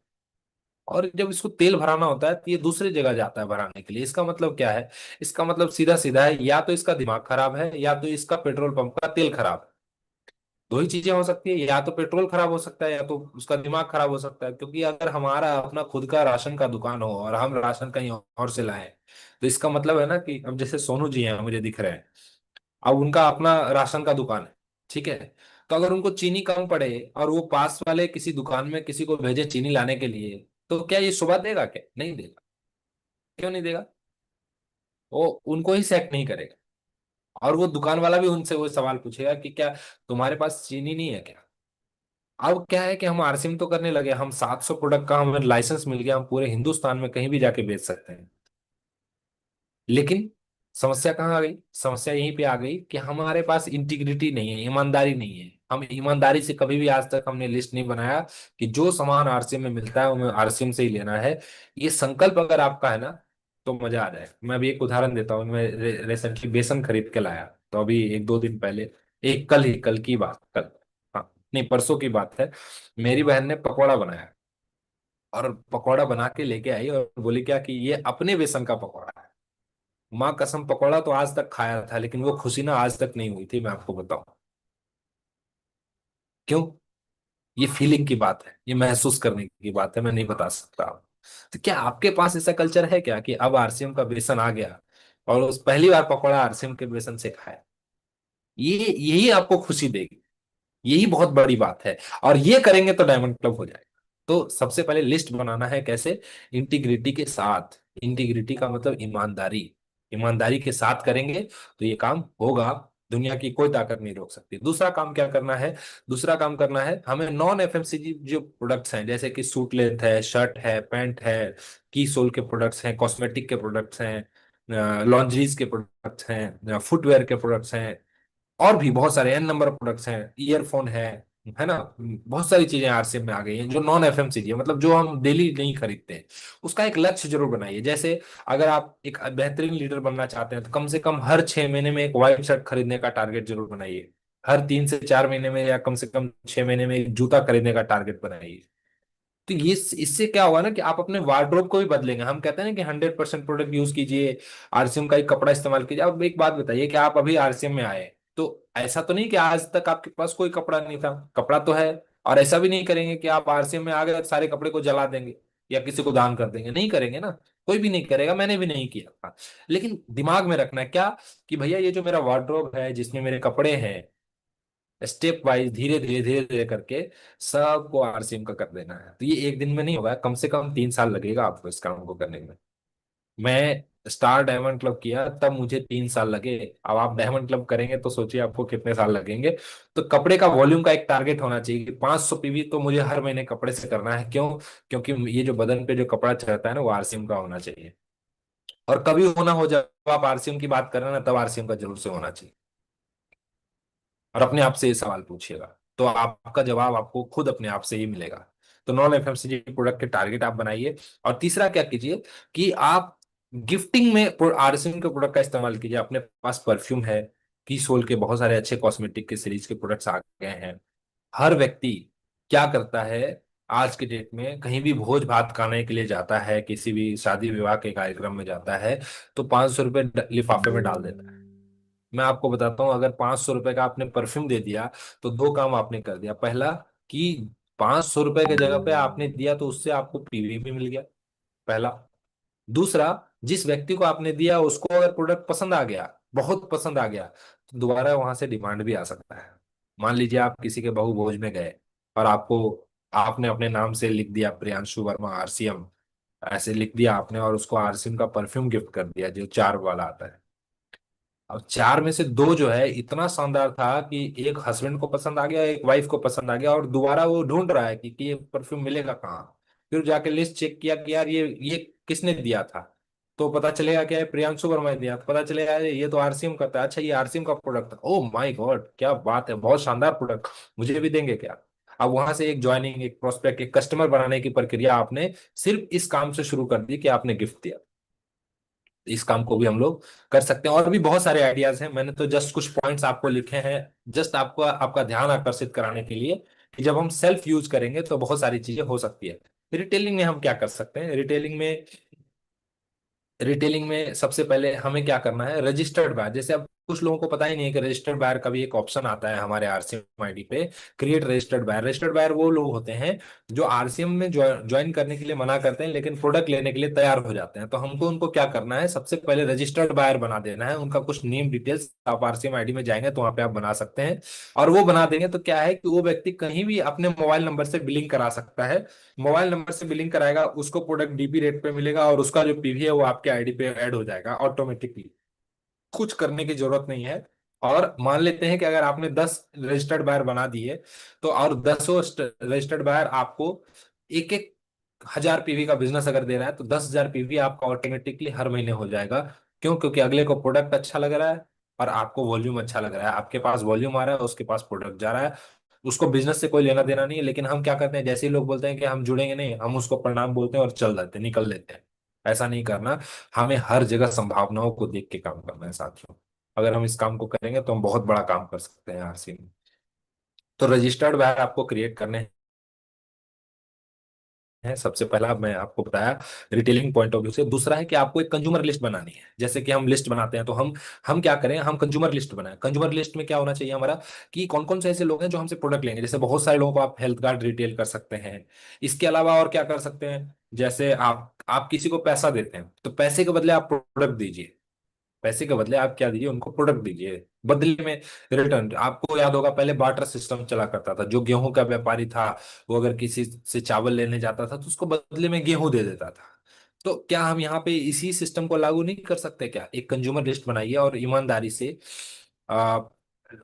और जब इसको तेल भराना होता है तो ये दूसरी जगह जाता है भराने के लिए। इसका मतलब क्या है? इसका मतलब सीधा सीधा है, या तो इसका दिमाग खराब है, या तो इसका पेट्रोल पंप का तेल खराब है। दो ही चीजें हो सकती है, या तो पेट्रोल खराब हो सकता है, या तो उसका दिमाग खराब हो सकता है। क्योंकि अगर हमारा अपना खुद का राशन का दुकान हो और हम राशन कहीं और से लाएं, तो इसका मतलब है ना कि अब जैसे सोनू जी हैं मुझे दिख रहे हैं, अब उनका अपना राशन का दुकान है, ठीक है। तो अगर उनको चीनी कम पड़े और वो पास वाले किसी दुकान में किसी को भेजे चीनी लाने के लिए, तो क्या ये शुभा देगा? क्या नहीं देगा? क्यों नहीं देगा? वो उनको ही सेट नहीं करेगा। और वो दुकान वाला भी उनसे वो सवाल पूछेगा कि क्या तुम्हारे पास चीनी नहीं है क्या? अब क्या है कि हम आरसिम तो करने लगे, हम 700 प्रोडक्ट का हमें लाइसेंस मिल गया, हम पूरे हिंदुस्तान में कहीं भी जाके बेच सकते हैं। लेकिन समस्या कहाँ आ गई? समस्या यहीं पे आ गई कि हमारे पास इंटीग्रिटी नहीं है, ईमानदारी नहीं है। हम ईमानदारी से कभी भी आज तक हमने लिस्ट नहीं बनाया कि जो सामान आरसीएम में मिलता है वो हमें आरसीएम से ही लेना है। ये संकल्प अगर आपका है ना, तो मजा आ जाए। मैं अभी एक उदाहरण देता हूँ। मैं रिसेंटली बेसन खरीद के लाया, तो अभी एक दो दिन पहले, एक कल की बात, कल, हाँ नहीं परसों की बात है। मेरी बहन ने पकौड़ा बनाया, और पकौड़ा बना के लेके आई और बोली क्या कि ये अपने बेसन का पकौड़ा है। माँ कसम, पकौड़ा तो आज तक खाया था, लेकिन वो खुशी ना आज तक नहीं हुई थी, मैं आपको बताऊं क्यों। ये फीलिंग की बात है, ये महसूस करने की बात है, मैं नहीं बता सकता। तो क्या आपके पास ऐसा कल्चर है क्या कि अब आरसीएम का बेसन आ गया और उस पहली बार पकौड़ा आरसीएम के बेसन से खाया? ये यही आपको खुशी देगी, यही बहुत बड़ी बात है। और ये करेंगे तो डायमंड क्लब हो जाएगा। तो सबसे पहले लिस्ट बनाना है कैसे? इंटीग्रिटी के साथ। इंटीग्रिटी का मतलब ईमानदारी। ईमानदारी के साथ करेंगे तो ये काम होगा। दुनिया की कोई ताकत नहीं रोक सकती। दूसरा काम क्या करना है? दूसरा काम करना है हमें नॉन एफएमसीजी जो प्रोडक्ट्स हैं, जैसे कि सूट लेंथ है, शर्ट है, पैंट है, की सोल के प्रोडक्ट्स हैं, कॉस्मेटिक के प्रोडक्ट्स हैं, लॉन्ड्रीज के प्रोडक्ट्स हैं, फुटवेयर के प्रोडक्ट्स हैं, और भी बहुत सारे एन नंबर प्रोडक्ट्स हैं, ईयरफोन है ना। बहुत सारी चीजें आरसीएम में आ गई हैं जो नॉन एफएमसीजी है, मतलब जो हम डेली नहीं खरीदते हैं। उसका एक लक्ष्य जरूर बनाइए। जैसे अगर आप एक बेहतरीन लीडर बनना चाहते हैं, तो कम से कम हर 6 महीने में एक व्हाइट शर्ट खरीदने का टारगेट जरूर बनाइए। हर 3 से 4 महीने में, या कम से कम 6 महीने में एक जूता खरीदने का टारगेट बनाइए। तो ये इससे क्या होगा ना कि आप अपने वार्डरोब को भी बदलेंगे। हम कहते हैं ना कि 100% प्रोडक्ट यूज कीजिए, आरसीएम का ही कपड़ा इस्तेमाल कीजिए। अब एक बात बताइए कि आप अभी आरसीएम में आए, तो ऐसा तो नहीं कि आज तक आपके पास कोई कपड़ा नहीं था, कपड़ा तो है। और ऐसा भी नहीं करेंगे कि आप आरसीएम में आ गए सारे कपड़े को जला देंगे या किसी को दान कर देंगे, नहीं करेंगे ना। कोई भी नहीं करेगा, मैंने भी नहीं किया था। लेकिन दिमाग में रखना है क्या कि भैया ये जो मेरा वार्डरोब है जिसमें मेरे कपड़े हैं, स्टेप वाइज धीरे धीरे धीरे धीरे करके सबको आरसीएम का कर देना है। तो ये एक दिन में नहीं होगा, कम से कम 3 साल लगेगा आपको इस काम को करने में। मैं स्टार डायमंड क्लब किया तब मुझे 3 साल लगे। अब आप डायमंड क्लब करेंगे तो सोचिए आपको कितने साल लगेंगे। तो कपड़े का वॉल्यूम का एक टारगेट होना चाहिए कि 500 पीवी तो मुझे हर महीने कपड़े से करना है। क्यों? क्योंकि ये जो बदन पे जो कपड़ा चढ़ता है ना, वो आरसीएम का होना चाहिए। और कभी होना हो जब आप आरसीएम की बात कर रहे हैं ना, तब आरसीएम का जरूर से होना चाहिए। और अपने आप से ये सवाल पूछिएगा, तो आपका जवाब आपको खुद अपने आप से ही मिलेगा। तो नॉन एफएमसीजी प्रोडक्ट के टारगेट आप बनाइए। और तीसरा क्या कीजिए कि आप गिफ्टिंग में आरएसएम के प्रोडक्ट का इस्तेमाल कीजिए। अपने पास परफ्यूम है, की सोल के बहुत सारे अच्छे कॉस्मेटिक के सीरीज के प्रोडक्ट्स आ गए हैं। हर व्यक्ति क्या करता है, आज के डेट में कहीं भी भोज भात खाने के लिए जाता है, किसी भी शादी विवाह के कार्यक्रम में जाता है, तो 500 रुपये लिफाफे में डाल देता है। मैं आपको बताता हूँ, अगर 500 रुपए का आपने परफ्यूम दे दिया, तो दो काम आपने कर दिया। पहला कि 500 रुपए की जगह पे आपने दिया तो उससे आपको पीवी भी मिल गया, पहला। दूसरा, जिस व्यक्ति को आपने दिया उसको अगर प्रोडक्ट पसंद आ गया, बहुत पसंद आ गया, तो दोबारा वहां से डिमांड भी आ सकता है। मान लीजिए आप किसी के बहु भोज में गए और आपको, आपने अपने नाम से लिख दिया प्रियांशु वर्मा आरसीएम, ऐसे लिख दिया आपने, और उसको आरसीएम का परफ्यूम गिफ्ट कर दिया जो 4 वाला आता है। अब 4 में से 2 जो है इतना शानदार था कि एक हस्बैंड को पसंद आ गया, एक वाइफ को पसंद आ गया, और दोबारा वो ढूंढ रहा है कि ये परफ्यूम मिलेगा कहाँ। फिर जाके लिस्ट चेक किया कि यार ये किसने दिया था, तो पता चलेगा क्या है, प्रियांशु वर्मा ने दिया। पता चलेगा अरे ये तो आरसीएम का था, अच्छा ये आरसीएम का प्रोडक्ट था, ओ माय गॉड क्या बात है, बहुत शानदार प्रोडक्ट, मुझे भी देंगे क्या? अब वहां से एक ज्वाइनिंग, एक प्रोस्पेक्ट, एक कस्टमर बनाने की प्रक्रिया आपने सिर्फ इस काम से शुरू कर दी कि आपने गिफ्ट दिया। इस काम को भी हम लोग कर सकते हैं। और भी बहुत सारे आइडियाज हैं, मैंने तो जस्ट कुछ पॉइंट्स आपको लिखे हैं, जस्ट आपको आपका ध्यान आकर्षित कराने के लिए कि जब हम सेल्फ यूज करेंगे तो बहुत सारी चीजें हो सकती है। रिटेलिंग में हम क्या कर सकते हैं? रिटेलिंग में सबसे पहले हमें क्या करना है, रजिस्टर्ड बाय, जैसे अब कुछ लोगों को पता ही नहीं है कि रजिस्टर्ड बायर का भी एक ऑप्शन आता है हमारे आरसीएम आईडी पे, create registered buyer. Registered buyer वो लोग होते हैं जो आरसीएम में ज्वाइन करने के लिए मना करते हैं लेकिन प्रोडक्ट लेने के लिए तैयार हो जाते हैं। तो हमको उनको क्या करना है, सबसे पहले रजिस्टर्ड बायर बना देना है। उनका कुछ नेम डिटेल्स आप आरसीएम आईडी में जाएंगे तो वहां पे आप बना सकते हैं। और वो बना देंगे तो क्या है कि वो व्यक्ति कहीं भी अपने मोबाइल नंबर से बिलिंग करा सकता है। मोबाइल नंबर से बिलिंग कराएगा, उसको प्रोडक्ट डीपी रेट पे मिलेगा और उसका जो पीवी है वो आपके आईडी पे ऐड हो जाएगा ऑटोमेटिकली। कुछ करने की जरूरत नहीं है। और मान लेते हैं कि अगर आपने 10 रजिस्टर्ड बायर बना दिए, तो और 10 रजिस्टर्ड बायर आपको एक एक 1000 पीवी का बिजनेस अगर दे रहा है तो 10,000 पीवी आपका ऑटोमेटिकली हर महीने हो जाएगा। क्यों? क्योंकि अगले को प्रोडक्ट अच्छा लग रहा है और आपको वॉल्यूम अच्छा लग रहा है। आपके पास वॉल्यूम आ रहा है, उसके पास प्रोडक्ट जा रहा है। उसको बिजनेस से कोई लेना देना नहीं है, लेकिन हम क्या करते हैं, जैसे ही लोग बोलते हैं कि हम जुड़ेंगे नहीं, हम उसको प्रणाम बोलते हैं और चल जाते हैं, निकल लेते हैं। ऐसा नहीं करना। हमें हर जगह संभावनाओं को देख के काम करना है साथियों। अगर हम इस काम को करेंगे तो हम बहुत बड़ा काम कर सकते हैं आरसी में। तो रजिस्टर्ड बायर आपको क्रिएट करने हैं। सबसे पहला मैं आपको बताया रिटेलिंग पॉइंट ऑफ व्यू से। दूसरा है कि आपको एक कंज्यूमर लिस्ट बनानी है। जैसे कि हम लिस्ट बनाते हैं तो हम क्या करें, हम कंज्यूमर लिस्ट बनाएं। कंज्यूमर लिस्ट में क्या होना चाहिए हमारा, कि कौन कौन से ऐसे लोग हैं जो हमसे प्रोडक्ट लेंगे। जैसे बहुत सारे लोगों को आप हेल्थ कार्ड रिटेल कर सकते हैं। इसके अलावा और क्या कर सकते हैं, जैसे आप किसी को पैसा देते हैं तो पैसे के बदले आप प्रोडक्ट दीजिए। पैसे के बदले आप क्या दीजिए, उनको प्रोडक्ट दीजिए। बदले में रिटर्न, आपको याद होगा पहले बार्टर सिस्टम चला करता था। जो गेहूं का व्यापारी था वो अगर किसी से चावल लेने जाता था तो उसको बदले में गेहूं दे देता था। तो क्या हम यहाँ पे इसी सिस्टम को लागू नहीं कर सकते क्या? एक कंज्यूमर लिस्ट बनाइए और ईमानदारी से आ,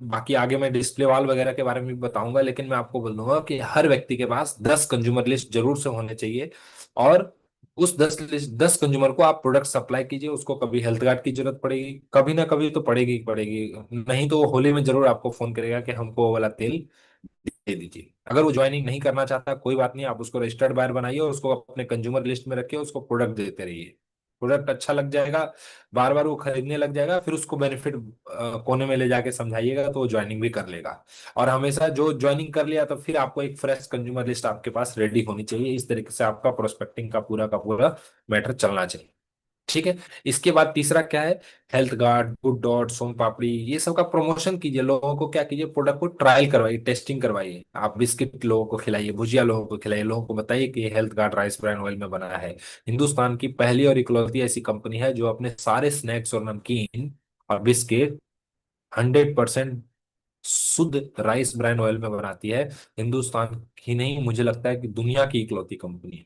बाकी आगे मैं डिस्प्ले वॉल वगैरह के बारे में भी बताऊंगा, लेकिन मैं आपको बोल दूंगा कि हर व्यक्ति के पास 10 कंज्यूमर लिस्ट जरूर से होने चाहिए। और उस 10 कंज्यूमर को आप प्रोडक्ट सप्लाई कीजिए। उसको कभी हेल्थ कार्ड की जरूरत पड़ेगी, कभी ना कभी तो पड़ेगी ही पड़ेगी। नहीं तो वो होली में जरूर आपको फोन करेगा कि हमको वो वाला तेल दे दीजिए। अगर वो ज्वाइनिंग नहीं करना चाहता कोई बात नहीं, आप उसको रजिस्टर्ड बायर बनाइए और उसको अपने कंज्यूमर लिस्ट में रखिए, उसको प्रोडक्ट देते रहिए। प्रोडक्ट अच्छा लग जाएगा, बार बार वो खरीदने लग जाएगा, फिर उसको बेनिफिट कोने में ले जाके समझाइएगा तो वो ज्वाइनिंग भी कर लेगा। और हमेशा जो ज्वाइनिंग कर लिया तो फिर आपको एक फ्रेश कंज्यूमर लिस्ट आपके पास रेडी होनी चाहिए। इस तरीके से आपका प्रोस्पेक्टिंग का पूरा मैटर चलना चाहिए। ठीक है। इसके बाद तीसरा क्या है, हेल्थ गार्ड, गुड डॉट, सोन पापड़ी, ये सब का प्रमोशन कीजिए। लोगों को क्या कीजिए, प्रोडक्ट को ट्रायल करवाइए, टेस्टिंग करवाइए। आप बिस्किट लोगों को खिलाइए, भुजिया लोगों को खिलाइए, लोगों को बताइए कि ये health guard rice bran oil में बना है। हिंदुस्तान की पहली और इकलौती ऐसी कंपनी है जो अपने सारे स्नैक्स और नमकीन और बिस्किट 100% शुद्ध राइस ब्रान ऑयल में बनाती है। हिंदुस्तान की नहीं, मुझे लगता है कि दुनिया की इकलौती कंपनी है।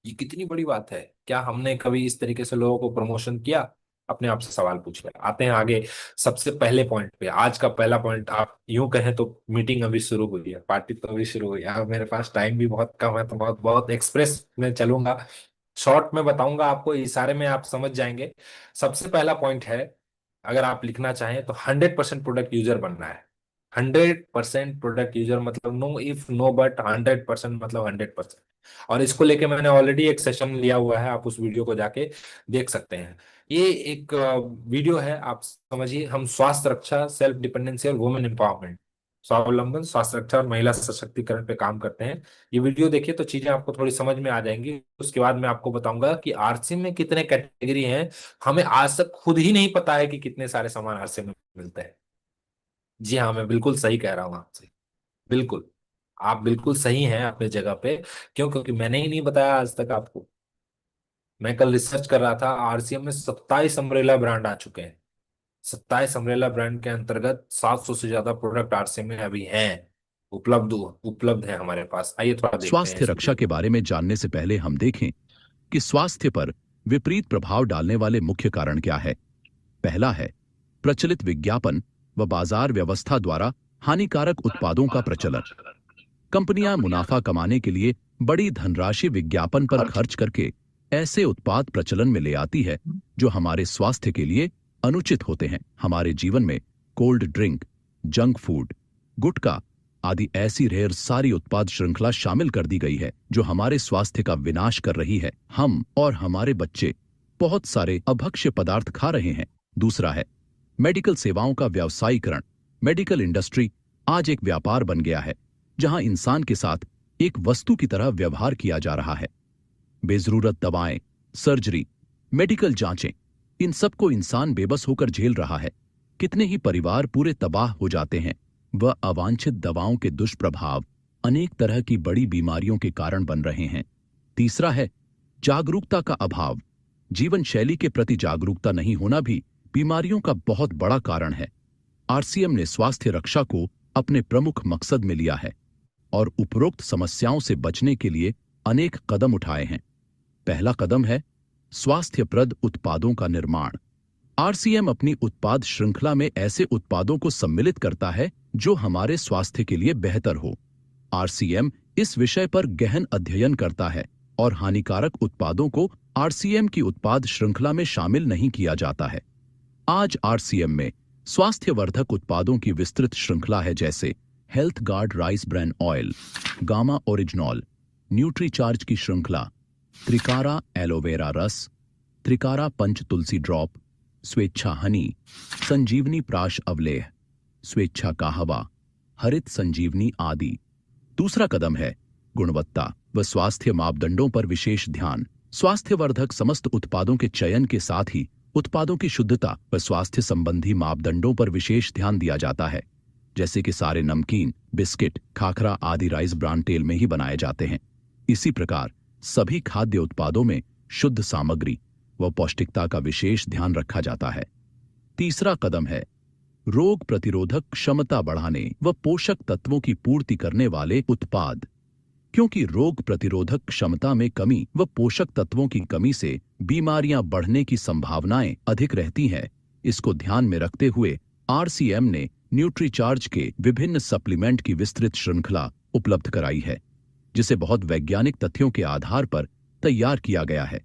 ये कितनी बड़ी बात है। क्या हमने कभी इस तरीके से लोगों को प्रमोशन किया? अपने आप से सवाल पूछ रहे। आते हैं आगे सबसे पहले पॉइंट पे। आज का पहला पॉइंट, आप यूं कहें तो मीटिंग अभी शुरू हुई है, पार्टी तो अभी शुरू हुई है। अब मेरे पास टाइम भी बहुत कम है तो बहुत बहुत एक्सप्रेस में चलूंगा। शॉर्ट में बताऊंगा आपको, इशारे में आप समझ जाएंगे। सबसे पहला पॉइंट है, अगर आप लिखना चाहें तो 100% प्रोडक्ट यूजर बनना है। 100% प्रोडक्ट यूजर मतलब नो इफ नो बट, 100% मतलब 100%। और इसको लेके मैंने ऑलरेडी एक सेशन लिया हुआ है, आप उस वीडियो को जाके देख सकते हैं। ये एक वीडियो है, आप समझिए। हम स्वास्थ्य रक्षा, सेल्फ डिपेंडेंसी और वुमेन एम्पावरमेंट, स्वावलंबन, स्वास्थ्य रक्षा और महिला सशक्तिकरण पे काम करते हैं। ये वीडियो देखिए तो चीजें आपको थोड़ी समझ में आ जाएंगी। उसके बाद मैं आपको बताऊंगा कि आरसी में कितने कैटेगरी हैं। हमें आज तक खुद ही नहीं पता है कि कितने सारे सामान आरसी में मिलते हैं। जी हाँ, मैं बिल्कुल सही कह रहा हूँ आपसे। बिल्कुल, आप बिल्कुल सही हैं अपने जगह पे। क्यों? क्योंकि मैंने ही नहीं बताया आज तक आपको। मैं कल रिसर्च कर रहा था, आरसीएम में 27 अम्ब्रेला ब्रांड आ चुके हैं। 27 अम्ब्रेला ब्रांड के अंतर्गत 700 से ज्यादा प्रोडक्ट आरसीएम में अभी हैं, उपलब्ध उपलब्ध है हमारे पास। आइए थोड़ा देखते हैं स्वास्थ्य इस रक्षा वीडियो के को। बारे में जानने से पहले हम देखें कि स्वास्थ्य पर विपरीत प्रभाव डालने वाले मुख्य कारण क्या है। पहला है प्रचलित विज्ञापन व बाजार व्यवस्था द्वारा हानिकारक उत्पादों का प्रचलन। कंपनियां मुनाफा कमाने के लिए बड़ी धनराशि विज्ञापन पर खर्च करके ऐसे उत्पाद प्रचलन में ले आती है जो हमारे स्वास्थ्य के लिए अनुचित होते हैं। हमारे जीवन में कोल्ड ड्रिंक, जंक फूड, गुटखा आदि ऐसी ढेर सारी उत्पाद श्रृंखला शामिल कर दी गई है जो हमारे स्वास्थ्य का विनाश कर रही है। हम और हमारे बच्चे बहुत सारे अभक्ष्य पदार्थ खा रहे हैं। दूसरा है मेडिकल सेवाओं का व्यावसायीकरण। मेडिकल इंडस्ट्री आज एक व्यापार बन गया है जहां इंसान के साथ एक वस्तु की तरह व्यवहार किया जा रहा है। बेजरूरत दवाएं, सर्जरी, मेडिकल जांचें इन सबको इंसान बेबस होकर झेल रहा है। कितने ही परिवार पूरे तबाह हो जाते हैं। वह अवांछित दवाओं के दुष्प्रभाव अनेक तरह की बड़ी बीमारियों के कारण बन रहे हैं। तीसरा है जागरूकता का अभाव। जीवन शैली के प्रति जागरूकता नहीं होना भी बीमारियों का बहुत बड़ा कारण है। आरसीएम ने स्वास्थ्य रक्षा को अपने प्रमुख मकसद में लिया है और उपरोक्त समस्याओं से बचने के लिए अनेक कदम उठाए हैं। पहला कदम है स्वास्थ्यप्रद उत्पादों का निर्माण। आरसीएम अपनी उत्पाद श्रृंखला में ऐसे उत्पादों को सम्मिलित करता है जो हमारे स्वास्थ्य के लिए बेहतर हो। आरसीएम इस विषय पर गहन अध्ययन करता है और हानिकारक उत्पादों को आरसीएम की उत्पाद श्रृंखला में शामिल नहीं किया जाता है। आज आरसीएम में स्वास्थ्यवर्धक उत्पादों की विस्तृत श्रृंखला है, जैसे health guard rice bran oil, gamma oryzanol, Nutricharge की श्रृंखला, त्रिकारा एलोवेरा रस, त्रिकारा पंच तुलसी ड्रॉप, स्वेच्छा हनी, संजीवनी प्राश अवलेह, स्वेच्छा काहवा, हरित संजीवनी आदि। दूसरा कदम है गुणवत्ता व स्वास्थ्य मापदंडों पर विशेष ध्यान। स्वास्थ्यवर्धक समस्त उत्पादों के चयन के साथ ही उत्पादों की शुद्धता व स्वास्थ्य संबंधी मापदंडों पर विशेष ध्यान दिया जाता है, जैसे कि सारे नमकीन, बिस्किट, खाखरा आदि राइस ब्रान तेल में ही बनाए जाते हैं। इसी प्रकार सभी खाद्य उत्पादों में शुद्ध सामग्री व पौष्टिकता का विशेष ध्यान रखा जाता है। तीसरा कदम है रोग प्रतिरोधक क्षमता बढ़ाने व पोषक तत्वों की पूर्ति करने वाले उत्पाद। क्योंकि रोग प्रतिरोधक क्षमता में कमी व पोषक तत्वों की कमी से बीमारियां बढ़ने की संभावनाएं अधिक रहती हैं, इसको ध्यान में रखते हुए आरसीएम ने न्यूट्रीचार्ज के विभिन्न सप्लीमेंट की विस्तृत श्रृंखला उपलब्ध कराई है, जिसे बहुत वैज्ञानिक तथ्यों के आधार पर तैयार किया गया है।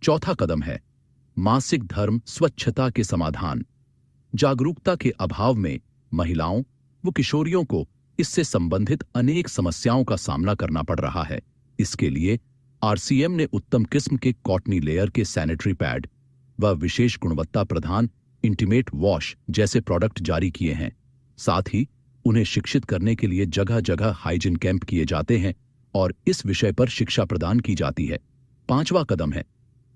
चौथा कदम है मासिक धर्म स्वच्छता के समाधान। जागरूकता के अभाव में महिलाओं व किशोरियों को इससे संबंधित अनेक समस्याओं का सामना करना पड़ रहा है। इसके लिए आरसीएम ने उत्तम किस्म के कॉटनी लेयर के सैनिटरी पैड व विशेष गुणवत्ता प्रधान इंटीमेट वॉश जैसे प्रोडक्ट जारी किए हैं। साथ ही उन्हें शिक्षित करने के लिए जगह जगह हाइजीन कैंप किए जाते हैं और इस विषय पर शिक्षा प्रदान की जाती है। पांचवा कदम है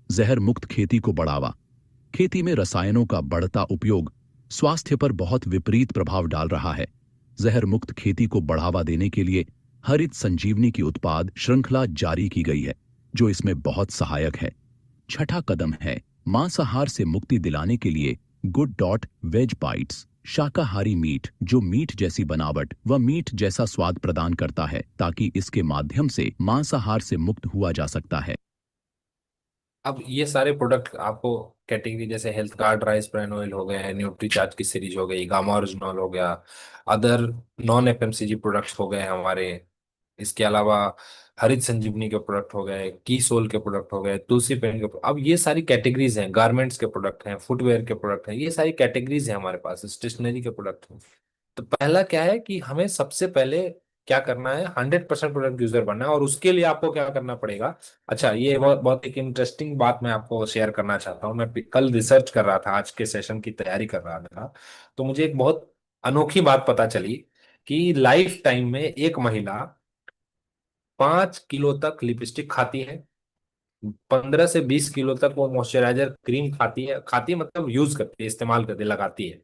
जहर मुक्त खेती को बढ़ावा। खेती में रसायनों का बढ़ता उपयोग स्वास्थ्य पर बहुत विपरीत प्रभाव डाल रहा है। जहर मुक्त खेती को बढ़ावा देने के लिए हरित संजीवनी की उत्पाद श्रृंखला जारी की गई है, जो इसमें बहुत सहायक है। छठा कदम है मांसाहार से मुक्ति दिलाने के लिए गुड डॉट वेज बाइट्स, शाकाहारी मीट जो मीट जैसी बनावट व मीट जैसा स्वाद प्रदान करता है, ताकि इसके माध्यम से मांसाहार से मुक्त हुआ जा सकता है। अब ये सारे प्रोडक्ट आपको कैटेगरी जैसे health card rice bran oil हो गए, न्यूट्रीचार्ज की सीरीज हो गई, गामा ओरिजिनल हो गया, अदर नॉन एफएमसीजी प्रोडक्ट्स हो गए हमारे, इसके अलावा हरित संजीवनी के प्रोडक्ट हो गए, की सोल के प्रोडक्ट हो गए, तुलसी पेन के अब ये सारी कैटेगरीज हैं, गारमेंट्स के प्रोडक्ट हैं, फुटवेयर के प्रोडक्ट हैं, ये सारी कैटेगरीज हैं हमारे पास, स्टेशनरी के प्रोडक्ट हैं। तो पहला क्या है कि हमें सबसे पहले क्या करना है, 100% प्रोडक्ट यूजर बनना है। और उसके लिए आपको क्या करना पड़ेगा। अच्छा, ये बहुत बहुत एक इंटरेस्टिंग बात मैं आपको शेयर करना चाहता हूँ। मैं कल रिसर्च कर रहा था, आज के सेशन की तैयारी कर रहा था, तो मुझे एक बहुत अनोखी बात पता चली कि लाइफ टाइम में एक महिला 5 किलो तक लिपस्टिक खाती है, 15 से 20 किलो तक वो मॉइस्चराइजर क्रीम खाती है मतलब यूज करती है, इस्तेमाल करती है, लगाती है,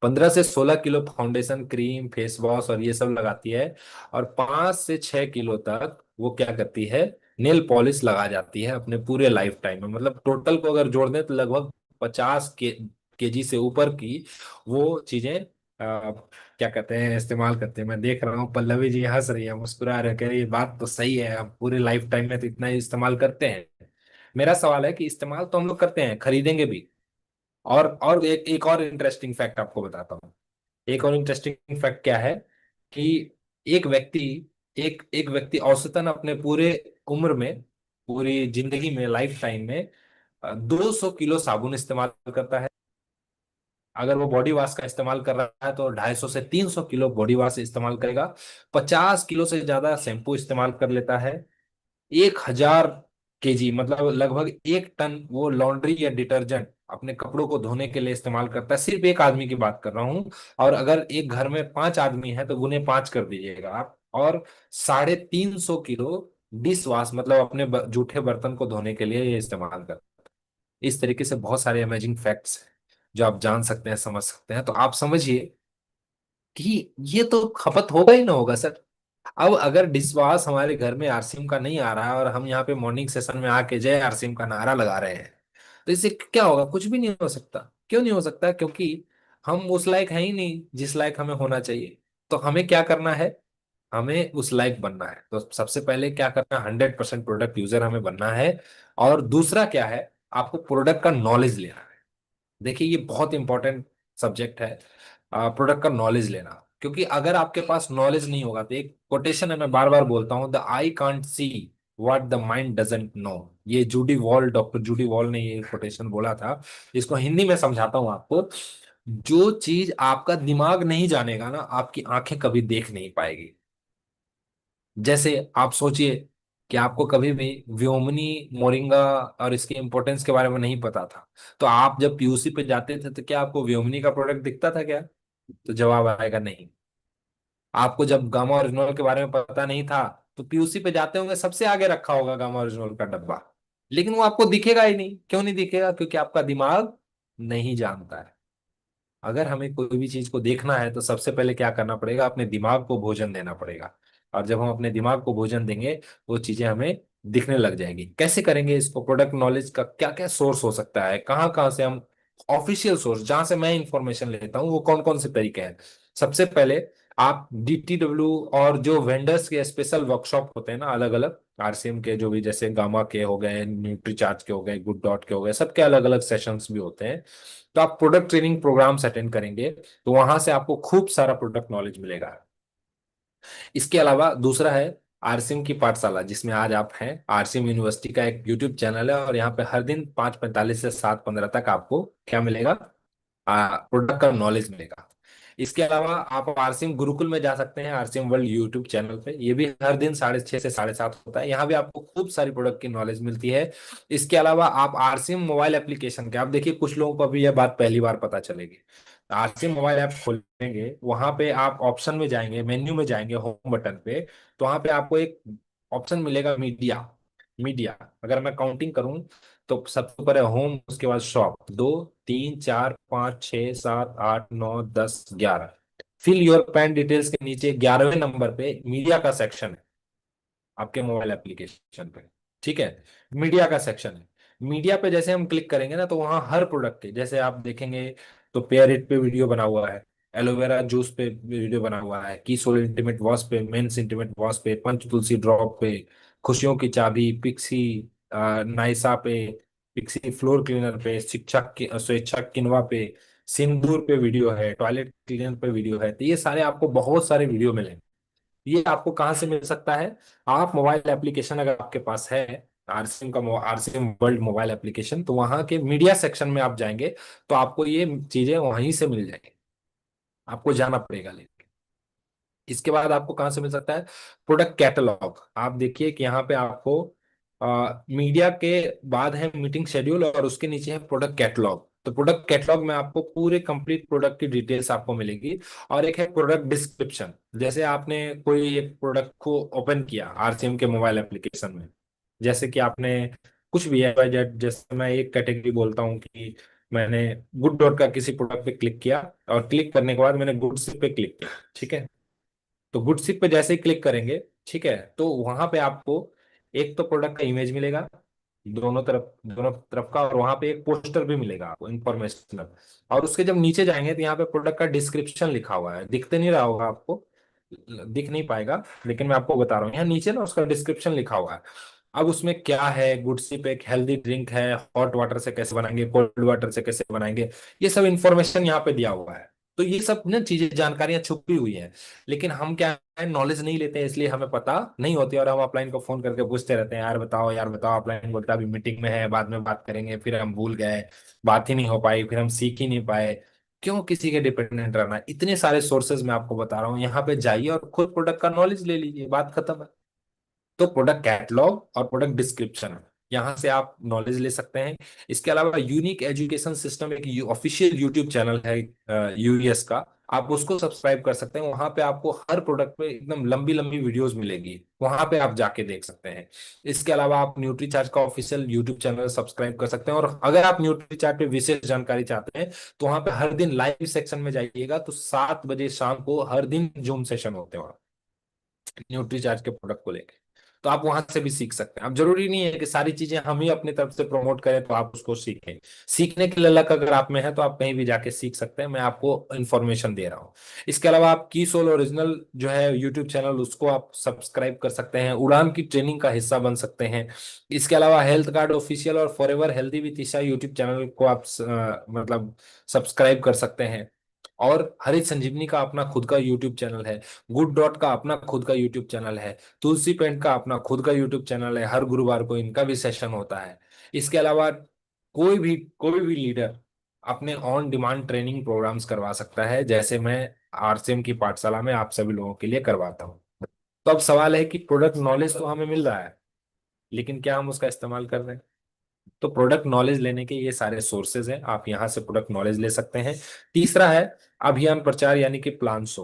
15 से 16 kilo foundation cream face wash और ये सब लगाती है, और 5 से 6 किलो तक वो क्या करती है, नेल पॉलिश लगा जाती है अपने पूरे लाइफ टाइम में। मतलब टोटल को अगर जोड़ दें तो लगभग 50 केजी से ऊपर की वो चीजें क्या कहते हैं, इस्तेमाल करते हैं। मैं देख रहा हूँ पल्लवी जी हंस रही है, मुस्कुरा रहे, कह रही है बात तो सही है, हम पूरे लाइफ टाइम में तो इतना ही इस्तेमाल करते हैं। मेरा सवाल है कि इस्तेमाल तो हम लोग करते हैं, खरीदेंगे भी। और एक और इंटरेस्टिंग फैक्ट आपको बताता हूँ। एक और इंटरेस्टिंग फैक्ट क्या है कि एक व्यक्ति एक व्यक्ति औसतन अपने पूरे उम्र में, पूरी जिंदगी में, लाइफ टाइम में 200 किलो साबुन इस्तेमाल करता है। अगर वो बॉडी वॉश का इस्तेमाल कर रहा है तो 250 से 300 किलो बॉडी वॉश इस्तेमाल करेगा, 50 किलो से ज्यादा शैम्पू इस्तेमाल कर लेता है, 1000 केजी मतलब लगभग 1 टन वो लॉन्ड्री या डिटर्जेंट अपने कपड़ों को धोने के लिए इस्तेमाल करता है। सिर्फ एक आदमी की बात कर रहा हूं। और अगर एक घर में 5 आदमी है तो गुने 5 कर दीजिएगा आप, और 350 किलो डिश वॉश मतलब अपने जूठे बर्तन को धोने के लिए ये इस्तेमाल करता है। इस तरीके से बहुत सारे अमेजिंग फैक्ट्स हैं जो आप जान सकते हैं, समझ सकते हैं। तो आप समझिए कि ये तो खपत होगा ही ना होगा सर। अब अगर डिशवाश हमारे घर में आरसीएम का नहीं आ रहा है और हम यहाँ पे मॉर्निंग सेशन में आके जय आरसीएम का नारा लगा रहे हैं, तो इससे क्या होगा? कुछ भी नहीं हो सकता। क्यों नहीं हो सकता? क्योंकि हम उस लायक हैं ही नहीं जिस लायक हमें होना चाहिए। तो हमें क्या करना है? हमें उस लायक बनना है। तो सबसे पहले क्या करना है? 100% प्रोडक्ट यूजर हमें बनना है। और दूसरा क्या है? आपको प्रोडक्ट का नॉलेज लेना है। देखिए, ये बहुत इंपॉर्टेंट सब्जेक्ट है, प्रोडक्ट का नॉलेज लेना। क्योंकि अगर आपके पास नॉलेज नहीं होगा, तो एक कोटेशन है, मैं बार बार बोलता हूं, the eye can't see what the mind doesn't know. ये Judy Wall, doctor Judy Wall ने ये कोटेशन बोला था। इसको हिंदी में समझाता हूं आपको। जो चीज आपका दिमाग नहीं जानेगा ना, आपकी आंखें कभी देख नहीं पाएगी। जैसे आप सोचिए कि आपको कभी भी व्योमनी मोरिंगा और इसके इंपॉर्टेंस के बारे में नहीं पता था, तो आप जब पीयूसी पे जाते थे तो क्या आपको व्योमनी का प्रोडक्ट दिखता था क्या? तो जवाब आएगा नहीं। आपको जब गामा ओरिजिनल के बारे में पता नहीं था, तो पीयूसी पे जाते होंगे सबसे आगे रखा होगा गामा ओरिजिनल का डब्बा। लेकिन वो आपको दिखेगा ही नहीं। क्यों नहीं दिखेगा? क्योंकि आपका दिमाग नहीं जानता है। अगर हमें कोई भी चीज को देखना है, तो सबसे पहले क्या करना पड़ेगा? अपने दिमाग को भोजन देना पड़ेगा। और जब हम अपने दिमाग को भोजन देंगे, वो चीजें हमें दिखने लग जाएगी। कैसे करेंगे इसको? प्रोडक्ट नॉलेज का क्या क्या सोर्स हो सकता है, कहाँ कहाँ से हम, ऑफिशियल सोर्स जहां से मैं इंफॉर्मेशन लेता हूँ, वो कौन कौन से तरीके हैं? सबसे पहले आप डीटीडब्ल्यू और जो वेंडर्स के स्पेशल वर्कशॉप होते हैं ना, अलग अलग आरसीएम के, जो भी, जैसे गामा के हो गए, न्यूट्रीचार्ज के हो गए, गुड डॉट के हो गए, सबके अलग अलग सेशंस भी होते हैं। तो आप प्रोडक्ट ट्रेनिंग प्रोग्राम्स अटेंड करेंगे, तो वहां से आपको खूब सारा प्रोडक्ट नॉलेज मिलेगा। इसके अलावा दूसरा है आरसीएम की पाठशाला, जिसमें आज आप हैं। आरसीएम यूनिवर्सिटी का एक यूट्यूब चैनल है, और यहाँ पे हर दिन 5:45 से 7:15 तक आपको क्या मिलेगा? प्रोडक्ट का नॉलेज मिलेगा। इसके अलावा आप आरसीएम गुरुकुल में जा सकते हैं, आरसीएम वर्ल्ड यूट्यूब चैनल पे। ये भी हर दिन 6:30 से 7:30 होता है। यहाँ भी आपको खूब सारी प्रोडक्ट की नॉलेज मिलती है। इसके अलावा आप आरसीएम मोबाइल एप्लीकेशन के, आप देखिए कुछ लोगों को अभी यह बात पहली बार पता चलेगी। आरसीएम मोबाइल ऐप खोलेंगे, वहां पे आप ऑप्शन में जाएंगे, मेन्यू में जाएंगे, होम बटन पे। तो वहां पे आपको एक ऑप्शन मिलेगा, मीडिया। मीडिया, अगर मैं काउंटिंग करूं, तो सबसे ऊपर है होम, उसके बाद shop, 2 3 4 5 6 7 8 9 10 11। Fill your pan details के नीचे 11वें नंबर पे मीडिया का सेक्शन है आपके मोबाइल एप्लीकेशन पे। ठीक है, मीडिया का सेक्शन है। मीडिया पे जैसे हम क्लिक करेंगे ना, तो वहां हर प्रोडक्ट के, जैसे आप देखेंगे तो पेयर इट पे वीडियो बना हुआ है, एलोवेरा जूस पे वीडियो बना हुआ है, कीसोल इंटीमेट वॉश पे, मेंस इंटीमेट वॉश पे, पंच तुलसी ड्रॉप पे, खुशियों की चाबी, पिक्सी नाइसा पे, पिक्सी फ्लोर क्लीनर पे, शिक्षा की स्वेच्छा किनवा पे, सिंदूर पे वीडियो है, टॉयलेट क्लीनर पे वीडियो है। तो ये सारे आपको बहुत सारे वीडियो मिलेंगे। ये आपको कहाँ से मिल सकता है? आप मोबाइल एप्लीकेशन अगर आपके पास है, आरसीएम का, आरसीएम वर्ल्ड मोबाइल एप्लीकेशन, तो वहां के मीडिया सेक्शन में आप जाएंगे, तो आपको ये चीजें वहीं से मिल जाएंगी। आपको जाना पड़ेगा लेके। इसके बाद आपको कहाँ से मिल सकता है? Product catalogue. आप देखिए कि यहाँ पे आपको मीडिया के बाद है मीटिंग शेड्यूल, और उसके नीचे है प्रोडक्ट कैटलॉग। तो प्रोडक्ट कैटलॉग में आपको पूरे कंप्लीट प्रोडक्ट की डिटेल्स आपको मिलेगी। और एक है प्रोडक्ट डिस्क्रिप्शन। जैसे आपने कोई एक प्रोडक्ट को ओपन किया आरसीएम के मोबाइल एप्लीकेशन में, जैसे कि आपने कुछ भी है, जैसे मैं एक कैटेगरी बोलता हूँ कि मैंने गुड डॉट का किसी प्रोडक्ट पे क्लिक किया, और क्लिक करने के बाद मैंने गुड पे क्लिक किया। ठीक है, तो गुड शिप पे जैसे ही क्लिक करेंगे, ठीक है, तो वहां पे आपको एक तो प्रोडक्ट का इमेज मिलेगा, दोनों तरफ का, और वहां पे एक पोस्टर भी मिलेगा आपको इंफॉर्मेशनल। और उसके जब नीचे जाएंगे, तो यहाँ पे प्रोडक्ट का डिस्क्रिप्शन लिखा हुआ है, दिखते नहीं रहा होगा आपको, दिख नहीं पाएगा, लेकिन मैं आपको बता रहा हूँ, यहाँ नीचे ना उसका डिस्क्रिप्शन लिखा हुआ है। अब उसमें क्या है? गुड सिप एक हेल्दी ड्रिंक है, हॉट वाटर से कैसे बनाएंगे, कोल्ड वाटर से कैसे बनाएंगे, ये सब इंफॉर्मेशन यहाँ पे दिया हुआ है। तो ये सब ना चीजें, जानकारियां छुपी हुई हैं। लेकिन हम क्या है, नॉलेज नहीं लेते हैं, इसलिए हमें पता नहीं होती, और हम अपलाइन को फोन करके पूछते रहते हैं, यार बताओ, यार बताओ। अपलाइन बोलता है अभी मीटिंग में है, बाद में बात करेंगे, फिर हम भूल गए, बात ही नहीं हो पाई, फिर हम सीख ही नहीं पाए। क्यों किसी के डिपेंडेंट रहना? इतने सारे सोर्सेज मैं आपको बता रहा हूँ, यहाँ पे जाइए और खुद प्रोडक्ट का नॉलेज ले लीजिए, बात खत्म है। तो प्रोडक्ट कैटलॉग और प्रोडक्ट डिस्क्रिप्शन, यहाँ से आप नॉलेज ले सकते हैं। इसके अलावा यूनिक एजुकेशन सिस्टम एक ऑफिशियल यूट्यूब चैनल है यूएस का, आप उसको सब्सक्राइब कर सकते हैं। वहां पे आपको हर प्रोडक्ट पे एकदम लंबी लंबी वीडियोस मिलेगी, वहां पे आप जाके देख सकते हैं। इसके अलावा आप न्यूट्रीचार्ज का ऑफिशियल यूट्यूब चैनल सब्सक्राइब कर सकते हैं। और अगर आप न्यूट्रीचार्ज पे विशेष जानकारी चाहते हैं तो वहां पे हर दिन लाइव सेक्शन में जाइएगा, तो 7 बजे शाम को हर दिन जूम सेशन होते हैं वहाँ न्यूट्रीचार्ज के प्रोडक्ट को लेकर। तो आप वहां से भी सीख सकते हैं। अब जरूरी नहीं है कि सारी चीजें हम ही अपनी तरफ से प्रमोट करें तो आप उसको सीखें। सीखने की ललक अगर आप में है तो आप कहीं भी जाके सीख सकते हैं, मैं आपको इन्फॉर्मेशन दे रहा हूँ। इसके अलावा आप की सोल ओरिजिनल जो है यूट्यूब चैनल, उसको आप सब्सक्राइब कर सकते हैं, उड़ान की ट्रेनिंग का हिस्सा बन सकते हैं। इसके अलावा हेल्थ कार्ड ऑफिशियल और forever healthy with Isha YouTube channel को आप मतलब सब्सक्राइब कर सकते हैं। और हरित संजीवनी का अपना खुद का यूट्यूब चैनल है, गुड डॉट का अपना खुद का यूट्यूब चैनल है, तुलसी पेंट का अपना खुद का यूट्यूब चैनल है, हर गुरुवार को इनका भी सेशन होता है। इसके अलावा कोई भी लीडर अपने ऑन डिमांड ट्रेनिंग प्रोग्राम्स करवा सकता है, जैसे मैं आरसीएम की पाठशाला में आप सभी लोगों के लिए करवाता हूँ। तो अब सवाल है कि प्रोडक्ट नॉलेज तो हमें मिल रहा है, लेकिन क्या हम उसका इस्तेमाल कर रहे हैं? तो प्रोडक्ट नॉलेज लेने के ये सारे सोर्सेज हैं, आप यहाँ से प्रोडक्ट नॉलेज ले सकते हैं। तीसरा है अभियान प्रचार यानी कि प्लान शो।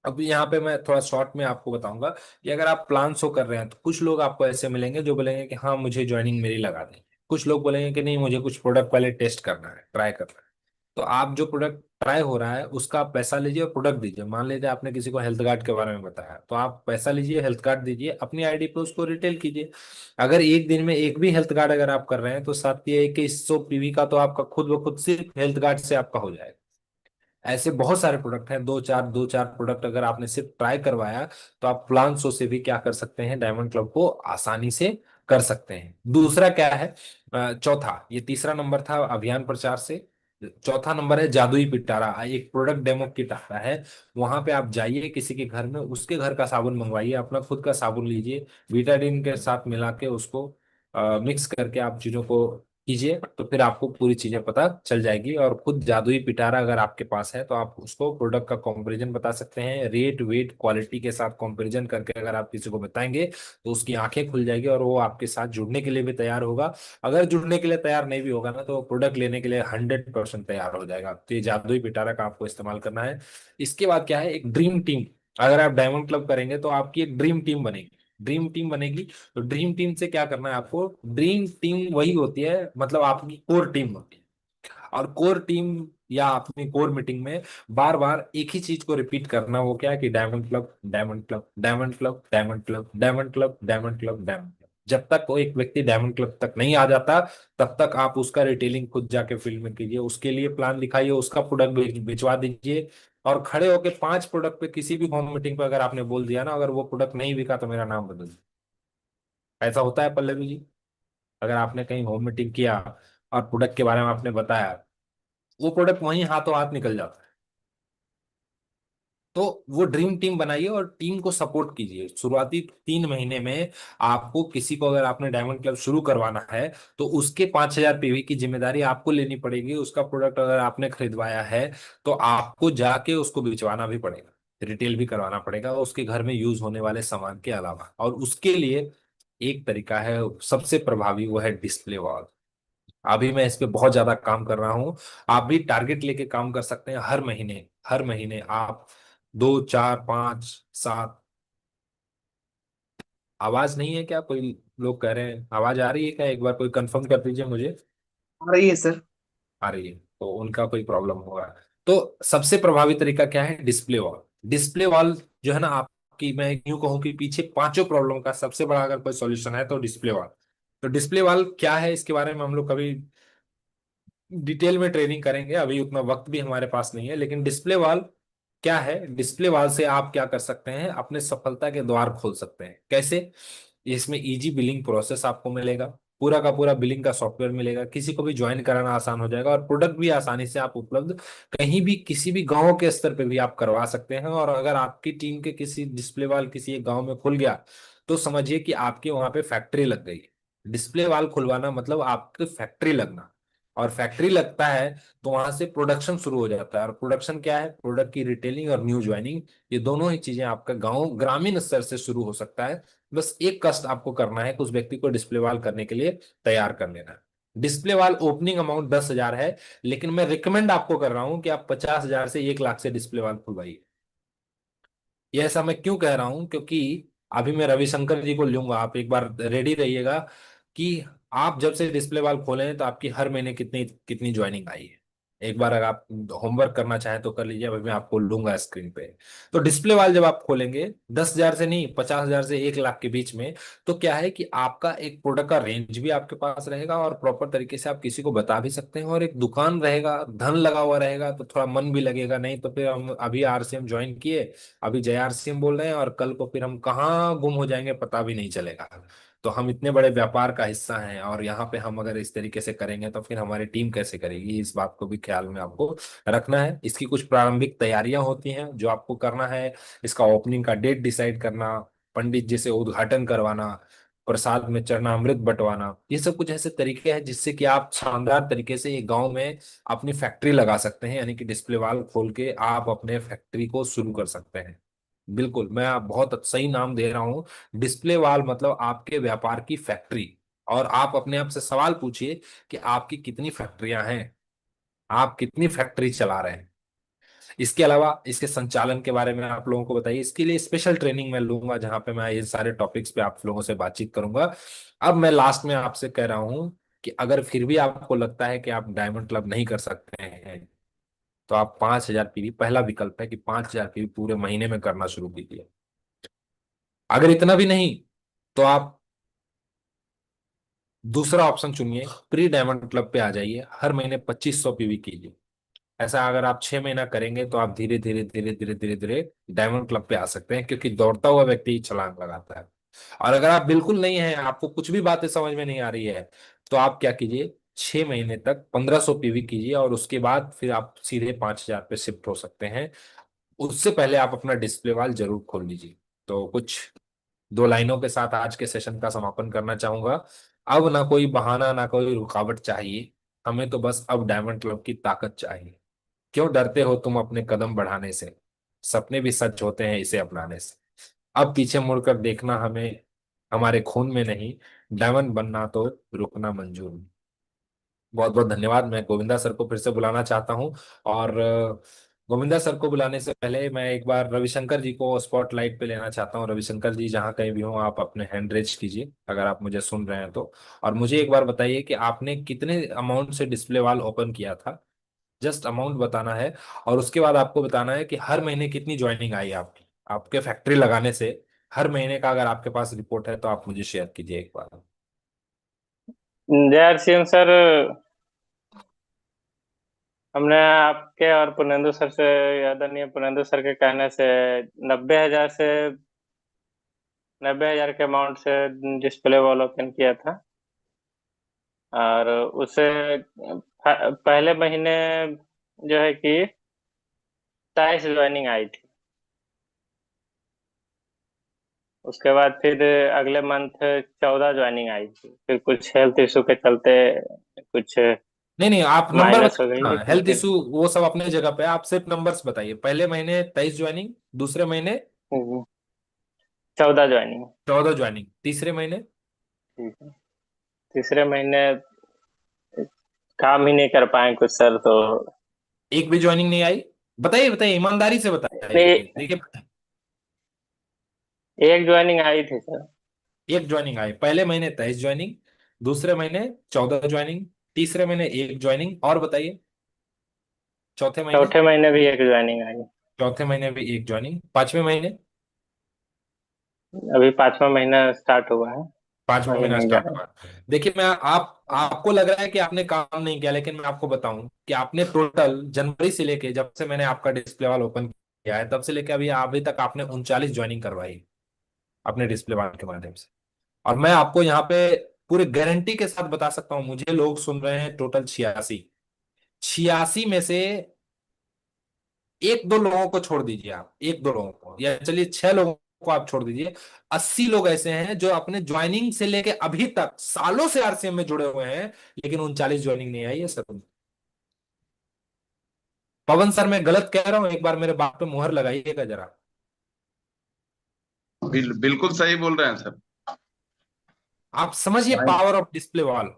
अब यहाँ पे मैं थोड़ा शॉर्ट में आपको बताऊंगा कि अगर आप प्लान शो कर रहे हैं तो कुछ लोग आपको ऐसे मिलेंगे जो बोलेंगे कि हाँ मुझे ज्वाइनिंग मेरी लगा दें। कुछ लोग बोलेंगे कि नहीं मुझे कुछ प्रोडक्ट पहले टेस्ट करना है, ट्राई करना है। तो आप जो प्रोडक्ट ट्राई हो रहा है उसका आप पैसा लीजिए और प्रोडक्ट दीजिए। मान लीजिए आपने किसी को हेल्थ कार्ड के बारे में बताया, तो आप पैसा लीजिए, हेल्थ कार्ड दीजिए, अपनी आईडी पे उसको रिटेल कीजिए। अगर एक दिन में एक भी हेल्थ कार्ड अगर आप कर रहे हैं तो साथ ये 2100 पीवी का तो आपका खुद ब खुद सिर्फ हेल्थ कार्ड से आपका हो जाएगा। ऐसे बहुत सारे प्रोडक्ट हैं, दो चार प्रोडक्ट अगर आपने सिर्फ ट्राई करवाया तो आप प्लान शो से भी क्या कर सकते हैं, डायमंड क्लब को आसानी से कर सकते हैं। दूसरा क्या है, चौथा, ये तीसरा नंबर था अभियान प्रचार से। चौथा नंबर है जादुई पिटारा, एक प्रोडक्ट डेमो किट आता है। वहां पे आप जाइए किसी के घर में, उसके घर का साबुन मंगवाइए, अपना खुद का साबुन लीजिए, बीटाडीन के साथ मिला के उसको मिक्स करके आप चीजों को कीजिए, तो फिर आपको पूरी चीजें पता चल जाएगी। और खुद जादुई पिटारा अगर आपके पास है तो आप उसको प्रोडक्ट का कंपैरिजन बता सकते हैं, रेट वेट क्वालिटी के साथ कंपैरिजन करके अगर आप किसी को बताएंगे तो उसकी आंखें खुल जाएगी और वो आपके साथ जुड़ने के लिए भी तैयार होगा। अगर जुड़ने के लिए तैयार नहीं भी होगा ना तो प्रोडक्ट लेने के लिए 100% तैयार हो जाएगा। तो ये जादुई पिटारा का आपको इस्तेमाल करना है। इसके बाद क्या है, एक ड्रीम टीम। अगर आप डायमंड क्लब करेंगे तो आपकी एक ड्रीम टीम बनेगी। ड्रीम टीम बनेगी तो ड्रीम टीम से क्या करना है आपको, ड्रीम टीम वही होती है, मतलब आपकी कोर टीम होती है। और कोर टीम या अपनी कोर मीटिंग में बार बार एक ही चीज को रिपीट करना, वो क्या है कि diamond club, diamond club, diamond club, diamond club, diamond club, diamond club, diamond club. जब तक वो एक व्यक्ति डायमंड क्लब तक नहीं आ जाता तब तक आप उसका रिटेलिंग खुद जाके फील्ड में कीजिए, उसके लिए प्लान दिखाइए, उसका प्रोडक्ट भिजवा दीजिए। और खड़े होके 5 प्रोडक्ट पे किसी भी होम मीटिंग पे अगर आपने बोल दिया ना, अगर वो प्रोडक्ट नहीं बिका तो मेरा नाम बदल दो। ऐसा होता है पल्लवी जी, अगर आपने कहीं होम मीटिंग किया और प्रोडक्ट के बारे में आपने बताया, वो प्रोडक्ट वहीं हाथों हाथ निकल जाता है। तो वो ड्रीम टीम बनाइए और टीम को सपोर्ट कीजिए। शुरुआती 3 महीने में आपको किसी को अगर आपने डायमंड क्लब शुरू करवाना है तो उसके 5,000 पीवी की जिम्मेदारी आपको लेनी पड़ेगी। उसका प्रोडक्ट अगर आपने खरीदवाया है तो आपको जाके उसको भिजवाना भी पड़ेगा, रिटेल भी करवाना पड़ेगा उसके घर में यूज होने वाले सामान के अलावा। और उसके लिए एक तरीका है सबसे प्रभावी, वो है डिस्प्ले वॉल। अभी मैं इस पे बहुत ज्यादा काम कर रहा हूँ। आप भी टारगेट लेके काम कर सकते हैं। हर महीने आप 2 4 5 7। आवाज नहीं है क्या, कोई लोग कह रहे हैं आवाज आ रही है क्या, एक बार कोई कंफर्म कर दीजिए मुझे। आ रही है सर। आ रही है तो उनका कोई प्रॉब्लम होगा। तो सबसे प्रभावी तरीका क्या है, डिस्प्ले वॉल। डिस्प्ले वॉल जो है ना, आपकी मैं यूं कहूँ कि पीछे पांचों प्रॉब्लम का सबसे बड़ा अगर कोई सॉल्यूशन है तो डिस्प्ले वॉल। तो डिस्प्ले वॉल क्या है, इसके बारे में हम लोग कभी डिटेल में ट्रेनिंग करेंगे, अभी उतना वक्त भी हमारे पास नहीं है। लेकिन डिस्प्ले वॉल क्या है, डिस्प्ले वॉल से आप क्या कर सकते हैं, अपने सफलता के द्वार खोल सकते हैं। कैसे, इसमें इजी बिलिंग प्रोसेस आपको मिलेगा, पूरा का पूरा बिलिंग का सॉफ्टवेयर मिलेगा, किसी को भी ज्वाइन कराना आसान हो जाएगा और प्रोडक्ट भी आसानी से आप उपलब्ध कहीं भी किसी भी गांव के स्तर पे भी आप करवा सकते हैं। और अगर आपकी टीम के किसी डिस्प्ले वाल किसी एक गांव में खुल गया तो समझिए कि आपके वहां पे फैक्ट्री लग गई। डिस्प्ले वाल खुलवाना मतलब आपकी फैक्ट्री लगना। और फैक्ट्री लगता है तो वहां से प्रोडक्शन शुरू हो जाता है। और प्रोडक्शन क्या है, प्रोडक्ट की रिटेलिंग और न्यू ज्वाइनिंग, ये दोनों ही चीजें आपका गांव ग्रामीण स्तर से शुरू हो सकता है। बस एक कष्ट आपको करना है कि उस व्यक्ति को डिस्प्ले वॉल करने के लिए तैयार कर लेना है। डिस्प्ले वॉल ओपनिंग अमाउंट 10,000 है, लेकिन मैं रिकमेंड आपको कर रहा हूं कि आप 50,000 से 1 लाख से डिस्प्ले वॉल खुलवाइए। ये ऐसा मैं क्यों कह रहा हूं, क्योंकि अभी मैं रविशंकर जी को लूंगा, आप एक बार रेडी रहिएगा कि आप जब से डिस्प्ले वॉल खोले हैं तो आपकी हर महीने कितनी कितनी ज्वाइनिंग आई है। एक बार अगर आप होमवर्क करना चाहें तो कर लीजिए, अभी मैं आपको लूंगा स्क्रीन पे। तो डिस्प्ले वॉल जब आप खोलेंगे 10,000 से नहीं, 50,000 से 1 लाख के बीच में, तो क्या है कि आपका एक प्रोडक्ट का रेंज भी आपके पास रहेगा और प्रॉपर तरीके से आप किसी को बता भी सकते हैं, और एक दुकान रहेगा, धन लगा हुआ रहेगा तो थोड़ा मन भी लगेगा। नहीं तो फिर हम अभी आरसीएम ज्वाइन किए, अभी जय सिंह बोल रहे हैं, और कल को फिर हम कहाँ गुम हो जाएंगे पता भी नहीं चलेगा। तो हम इतने बड़े व्यापार का हिस्सा हैं, और यहाँ पे हम अगर इस तरीके से करेंगे तो फिर हमारी टीम कैसे करेगी, इस बात को भी ख्याल में आपको रखना है। इसकी कुछ प्रारंभिक तैयारियां होती हैं जो आपको करना है। इसका ओपनिंग का डेट डिसाइड करना, पंडित जी से उद्घाटन करवाना, प्रसाद में चरणामृत बंटवाना, ये सब कुछ ऐसे तरीके हैं जिससे कि आप शानदार तरीके से एक गांव में अपनी फैक्ट्री लगा सकते हैं, यानी कि डिस्प्ले वॉल खोल के आप अपने फैक्ट्री को शुरू कर सकते हैं। बिल्कुल, मैं आप बहुत सही नाम दे रहा हूँ। डिस्प्ले वॉल मतलब आपके व्यापार की फैक्ट्री। और आप अपने आप से सवाल पूछिए कि आपकी कितनी फैक्ट्रियां हैं, आप कितनी फैक्ट्री चला रहे हैं। इसके अलावा इसके संचालन के बारे में आप लोगों को बताइए, इसके लिए स्पेशल ट्रेनिंग मैं लूंगा जहां पे मैं ये सारे टॉपिक्स पे आप लोगों से बातचीत करूंगा। अब मैं लास्ट में आपसे कह रहा हूं कि अगर फिर भी आपको लगता है कि आप डायमंड क्लब नहीं कर सकते हैं, तो आप 5,000 पीवी, पहला विकल्प है कि 5,000 पीवी पूरे महीने में करना शुरू कीजिए। अगर इतना भी नहीं तो आप दूसरा ऑप्शन चुनिए, प्री डायमंड क्लब पे आ जाइए, हर महीने 2,500 पीवी कीजिए। ऐसा अगर आप 6 महीना करेंगे तो आप धीरे धीरे धीरे धीरे धीरे धीरे डायमंड क्लब पे आ सकते हैं, क्योंकि दौड़ता हुआ व्यक्ति ही छलांग लगाता है। और अगर आप बिल्कुल नहीं है, आपको कुछ भी बातें समझ में नहीं आ रही है, तो आप क्या कीजिए, 6 महीने तक 1,500 पीवी कीजिए, और उसके बाद फिर आप सीधे 5,000 पे शिफ्ट हो सकते हैं। उससे पहले आप अपना डिस्प्ले वॉल जरूर खोल लीजिए। तो कुछ दो लाइनों के साथ आज के सेशन का समापन करना चाहूंगा। अब ना कोई बहाना ना कोई रुकावट चाहिए, हमें तो बस अब डायमंड क्लब की ताकत चाहिए। क्यों डरते हो तुम अपने कदम बढ़ाने से, सपने भी सच होते हैं इसे अपनाने से। अब पीछे मुड़कर देखना हमें हमारे खून में नहीं, डायमंड बनना तो रुकना मंजूर नहीं। बहुत बहुत धन्यवाद। मैं गोविंदा सर को फिर से बुलाना चाहता हूँ। और गोविंदा सर को बुलाने से पहले मैं एक बार रविशंकर जी को स्पॉटलाइट पे लेना चाहता हूँ। रविशंकर जी, जहाँ कहीं भी हो आप अपने हैंड रेज कीजिए अगर आप मुझे सुन रहे हैं तो। और मुझे एक बार बताइए कि आपने कितने अमाउंट से डिस्प्ले वॉल ओपन किया था, जस्ट अमाउंट बताना है। और उसके बाद आपको बताना है कि हर महीने कितनी ज्वाइनिंग आई आपकी, आपके फैक्ट्री लगाने से हर महीने का अगर आपके पास रिपोर्ट है तो आप मुझे शेयर कीजिए एक बार। जय सिंह सर, हमने आपके और पुनेंदु सर से, आदरणीय पुनेंदु सर के कहने से 90,000 से 90,000 के अमाउंट से डिस्प्ले वॉल ओपन किया था। और उसे पहले महीने जो है कि 27 ज्वाइनिंग आई थी। उसके बाद फिर अगले मंथ 14 ज्वाइनिंग आई थी। फिर कुछ हेल्थ इशू के चलते कुछ नहीं नहीं, आप नंबर माइनस हो बताइए गई, ना, लेकिन हेल्थ फिर इशू वो सब अपने जगह पे, आप सिर्फ नंबर्स बताइए। पहले महीने 23 ज्वाइनिंग, दूसरे महीने 14 ज्वाइनिंग। 14 ज्वाइनिंग, तीसरे महीने ठीक है। तीसरे महीने काम ही नहीं कर पाए कुछ सर, तो एक भी ज्वाइनिंग नहीं आई। बताइए बताइए, ईमानदारी से बताइए, नहीं, देखिए। एक ज्वाइनिंग आई थी सर। एक ज्वाइनिंग आई, पहले महीने 23 ज्वाइनिंग, दूसरे महीने 14 ज्वाइनिंग, तीसरे महीने एक ज्वाइनिंग, और बताइए चौथे महीने। चौथे महीने भी एक ज्वाइनिंग आई। चौथे महीने भी एक ज्वाइनिंग, पांचवें महीने। अभी 5वां महीना स्टार्ट हुआ है, पांचवा वही महीना नहीं जा स्टार्ट हुआ। देखिए, मैं आप आपको लग रहा है कि आपने काम नहीं किया, लेकिन मैं आपको बताऊं कि आपने टोटल जनवरी से लेके, जब से मैंने आपका डिस्प्ले वाल ओपन किया है तब से लेके अभी अभी तक आपने 39 ज्वाइनिंग करवाई अपने डिस्प्ले वाल के माध्यम से। और मैं आपको यहाँ पे पूरी गारंटी के साथ बता सकता हूँ, मुझे लोग सुन रहे हैं टोटल 86। 86 में से एक दो लोगों को छोड़ दीजिए आप, एक दो लोगों को, या चलिए 6 लोगों को आप छोड़ दीजिए, 80 लोग ऐसे हैं जो अपने ज्वाइनिंग से लेके अभी तक सालों से आरसीएम में जुड़े हुए हैं, लेकिन 39 ज्वाइनिंग नहीं आई है सर। पवन सर, मैं गलत कह रहा हूं? एक बार मेरे बात पे मुहर लगाइएगा जरा। बिल्कुल सही बोल रहे हैं सर। आप समझिए भाई power of display wall.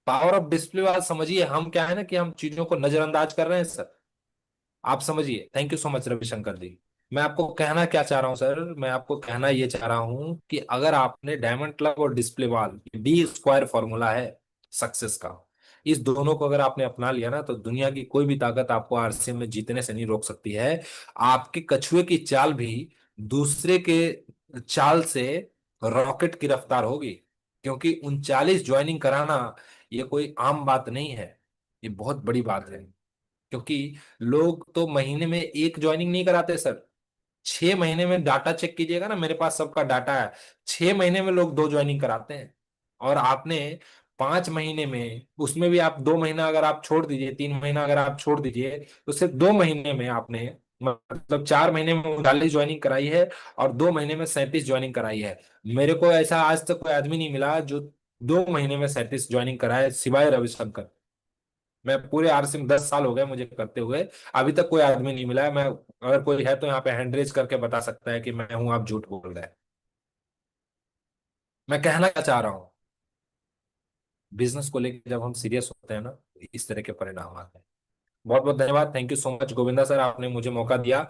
Power of display wall समझिए, हम क्या है ना कि हम चीजों को नजरअंदाज कर रहे हैं सर। आप समझिए। Thank you so much Ravishankar ji. मैं आपको कहना क्या चाह रहा हूं सर, मैं आपको कहना ये चाह रहा हूं कि अगर आपने डायमंड क्लब और display wall, D square formula है सक्सेस का, इस दोनों को अगर आपने अपना लिया ना, तो दुनिया की कोई भी ताकत आपको आरसीएम में जीतने से नहीं रोक सकती है। आपके कछुए की चाल भी दूसरे के चाल से रॉकेट की रफ्तार होगी। क्योंकि 39 ज्वाइनिंग कराना ये कोई आम बात नहीं है, ये बहुत बड़ी बात है। क्योंकि लोग तो महीने में एक ज्वाइनिंग नहीं कराते सर, 6 महीने में डाटा चेक कीजिएगा ना, मेरे पास सबका डाटा है। 6 महीने में लोग 2 ज्वाइनिंग कराते हैं। और आपने 5 महीने में, उसमें भी आप 2 महीना अगर आप छोड़ दीजिए, 3 महीना अगर आप छोड़ दीजिए, तो सिर्फ 2 महीने में आपने, मतलब 4 महीने में 39 ज्वाइनिंग कराई है और 2 महीने में 37 ज्वाइनिंग कराई है। मेरे को ऐसा आज तक कोई आदमी नहीं मिला जो 2 महीने में 37 ज्वाइनिंग कराए, सिवाय रविशंकर। मैं पूरे आरसी में 10 साल हो गए मुझे करते हुए, अभी तक कोई आदमी नहीं मिला है। मैं, अगर कोई है तो यहाँ पे हैंड रेज करके बता सकता है कि मैं हूं, आप झूठ बोल रहे हैं। मैं कहना क्या चाह रहा हूँ, बिजनेस को लेकर जब हम सीरियस होते हैं ना, तो इस तरह के परिणाम आते हैं। बहुत बहुत धन्यवाद। Thank you so much Govinda sir, आपने मुझे मौका दिया